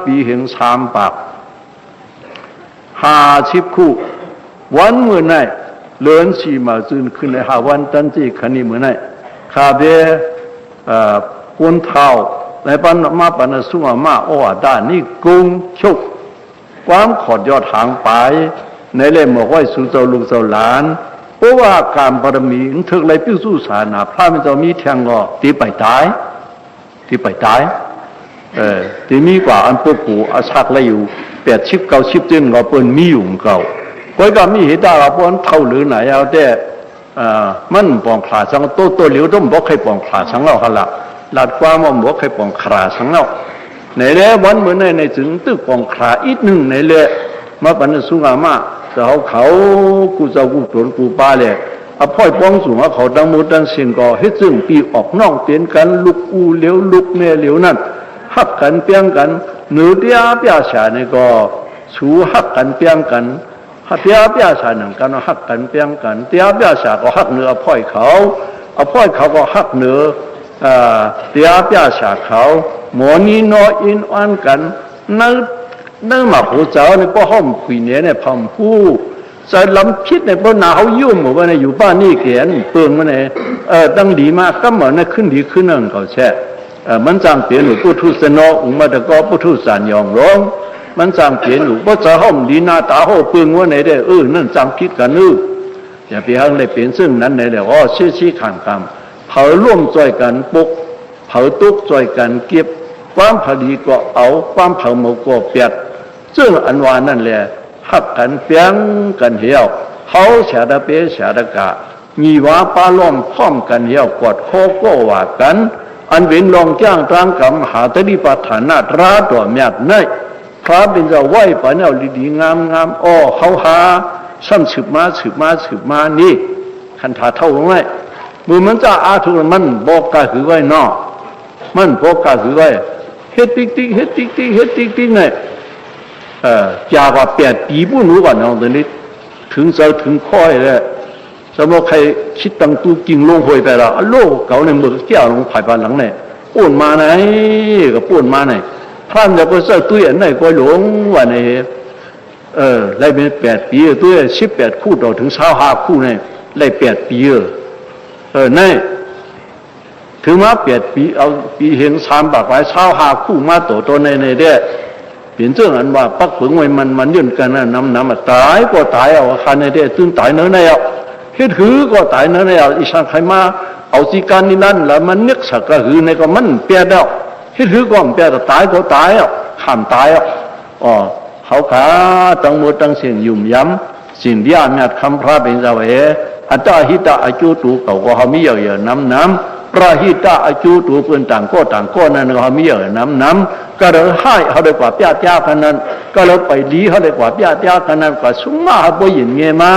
ปีเห็น3 ปาก50 คู่วันเมื่อไหนเลื่อนชีมาจืนขึ้นในหาวันตันจีคันนี้เมื่อไหร่ข้าเบกวนเท้าในปันมาปันสุมาอ้อด้านนี่กุงชุกความขอดยอดหางไปในเล่มบอกว่าสู่เจ้าลูกเจ้าหลานเพราะว่าการบารมีถึงเลยพิสูจน์ศาสนาพระมันจะมีแทงก็ตีไปตายตีมีกว่าอันพวกกูอาชักเลยอยู่80 90จึงก็เปิ้นมีอยู่เก่าก้อยก็มีเหตุการณ์ปนเท่าหรือไหนเอาแต่มันปองขาสังโตเหลียวต้องบอกใครปองขาสังเราหั่นล่ะหลัดความว่าบอกใครปองขาสังเราในแลวันเหมือนในถึงตึกปองขาอีกนึงในแลมาปันสุงามาเขากูเจ้ากูตนกูป้าเลยอภัยป้องสูงเขาดังหมดดังเสียงก็เฮ็ดซึ่งปีออกน้องเปลี่ยนกันลุกอูเหลียวลุกแม่เหลียวนั่นฮักกันเปียงกันเนื้อเดียเปียชานี่ก็สู้ฮักกันเปียงกันเตียเปียชาหนึ่งกันฮักกันเปียงกันเตียเปียชาก็ฮักเนื้ออภัยเขาก็ฮักเนื้อเตียเปียชาเขาหมอนี่นออินอันกันนั่งมาผู้เจ้าในป้อห้อมคุยเนี่ยพำผู้ใจล้ำคิดในป้อหนาวยุ่มเหมือนว่าในอยู่บ้านนี่เขียนเปิงมาในตั้งดีมากก็เหมือนในขึ้นดีขึ้นนั่นเขาแช่มันจางเปลี่ยนหนูผู้ทุสนออุมาตะกอผู้ทุสานยองร้องมันจางเปลี่ยนหนูป้อจะห้อมดีหน้าตาห้อเปิงว่าในได้นั่นจางคิดกันอย่าไปหังเลยเปลี่ยนซึ่งนั้นในเดี๋ยวชี้ขันคำเผาร่วมใจกันปุกเผาตุกใจกันเก็บความผลีก็เอาความเผาหมกก็เปียดซึ่งอันวานั่นแหละฮักกันเปียงกันเหี่ยวเขาเฉดเปเฉดกะมีว่าปลาล้อมพร้อมกันเหี่ยวกอดโคก็ว่ากันอันเป็นรองจ้างตามกรรมหาตริปัฏฐานาตราตัวเมียดในพระเป็นจะไหวปะเนี่ยดีๆงามอ้อเขาหาซ้ำสืบมานี่คันถาเท่าไว้มือมันจะอาทุมันบอกกะหือไว้นอมันบอกกะหือไว้เฮ็ดติ๊กไงยากว่า8 ปีปุ่นรู้ว่าน้องตัวนี้ถึงเจ้าถึงค่อยเลยสำหรับใครคิดตั้งตู้กิ่งลงหวยไปละโลกเก่าในมือเกี่ยวลงภายบ้านหลังไหนป่วนมาไหนก็ป่วนมาไหนท่านจะไปเจอตู้ไหนก็หลงว่าไหนไล่เป็น8 ปีตู้18 คู่ต่อถึง25 คู่เนี่ยไล่8 ปีนี่ถึงมา8 ปีเอาปีเห็น3 บาทไป25 คู่มาตัวในเด้เปลี่ยนเรื่องอันว่าปักผึ่งไว้มันยื่นกันน้ำตายก็ตายเอาคันในเด้ตึงตายเนื้อในเอาเฮ็ดหือก็ตายเนื้อในเอาอีสังใครมาเอาสิการนี่นั่นแล้วมันนึกสักกะหือในก็มันเปียดเอาเฮ็ดหือก็เปียดตายก็ตายเอาข้ามตายเอาเขาขาตั้งหมดตั้งเสียงยุ่มย้ำสิ่งที่อามีคำพระเป็นเจ้าอัตตาหิตาอจุตูเขาก็เขามีเยอะน้ำพระหิตาอจุตูเพื่อนต่างก็นั่นเขามีเยอะน้ำก็เลยให้เขาได้กว่าเปียจ้ากันนั้นก็เลยไปดีเขาได้กว่าเปียจ้ากันนั้นก็สุ่มมาบ่ยินเงี้ยมา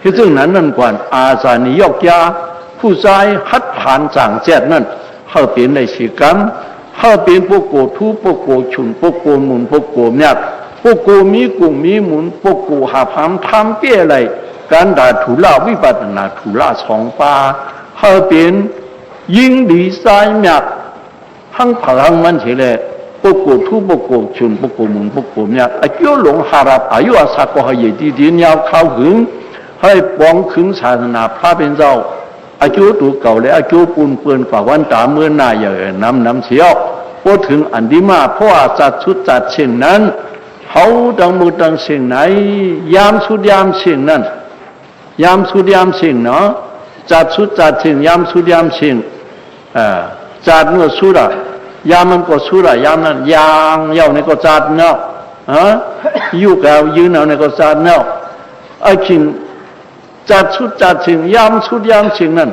ที่ซึ่งนั้นนั่นกว่าอาสานิยกยาผู้ชายฮัดผ่านสั่งแจดนั่นเขาเป็นในสีกรรมเขาเป็นพวกโกทุพวกโกฉุนพวกโกมุนพวกโกเนี่ยพวกโกมีกุ้งมีหมุนพวกโกหาพามทำเปี้ยอะไรการด่าถูล่าวิปัสสนาถูล่า2 ปาเขาเป็นยิ่งดีไซน์เนี่ยทั้งพลังมันเฉลี่ยพวกโกทุพวกโกฉุนพวกโกมุนพวกโกเนี่ยอายุหลงหารับอายุอาศักก็ให้ดีๆเนี่ยเข้าหึงให้ปองขึงศาสนาพระเป็นเจ้าอายุตัวเก่าและอายุปูนเปื้อนกว่าวันตาเมื่อหน้าใหญ่น้ำเสียวพอถึงอันดีมาเพราะจัดชุดจัดเช่นนั้นเขาดังมือดังเสียงไหนยามสุดยามเสียงนั้นยามสุดยามเสียงเนาะจัดชุดจัดเสียงยามสุดยามเสียงจัดเนื้อสุดยามมันก็สุดยามนั้นยางเย้าในก็จัดเนาะอยู่กับยืนเอาในก็จัดเนาะไอ้ขิง จัดชุดจัดชิงยามชุดยามชิงนั้น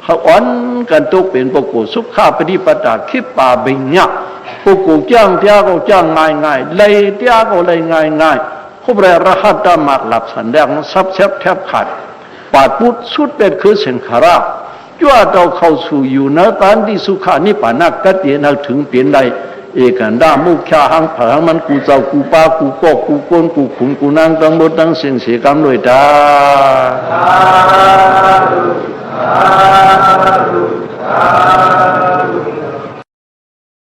เขาอ่อนกันตุกเป็นปกุสุขาปฏิปทาคิดป่าบิญญาปกุจ้างเที่ยก็จ้างง่ายๆเลยเที่ยก็เลยง่ายๆคุบเรรหัสตามากหลับสันแดงซับเซบแทบขาดปาดพุทธสุดเป็นคือเสงขาราจั่วเราเข้าสู่อยู่ในปานที่สุขานิพพานักกัดเดียนักถึงเปลี่ยนใดเอกันดามุขหังผามันกูเจ้ากูป้ากูก็กูโกนกูขุนกูนางตั้งหมดตั้งเสียงเสียกรรมด้วยตา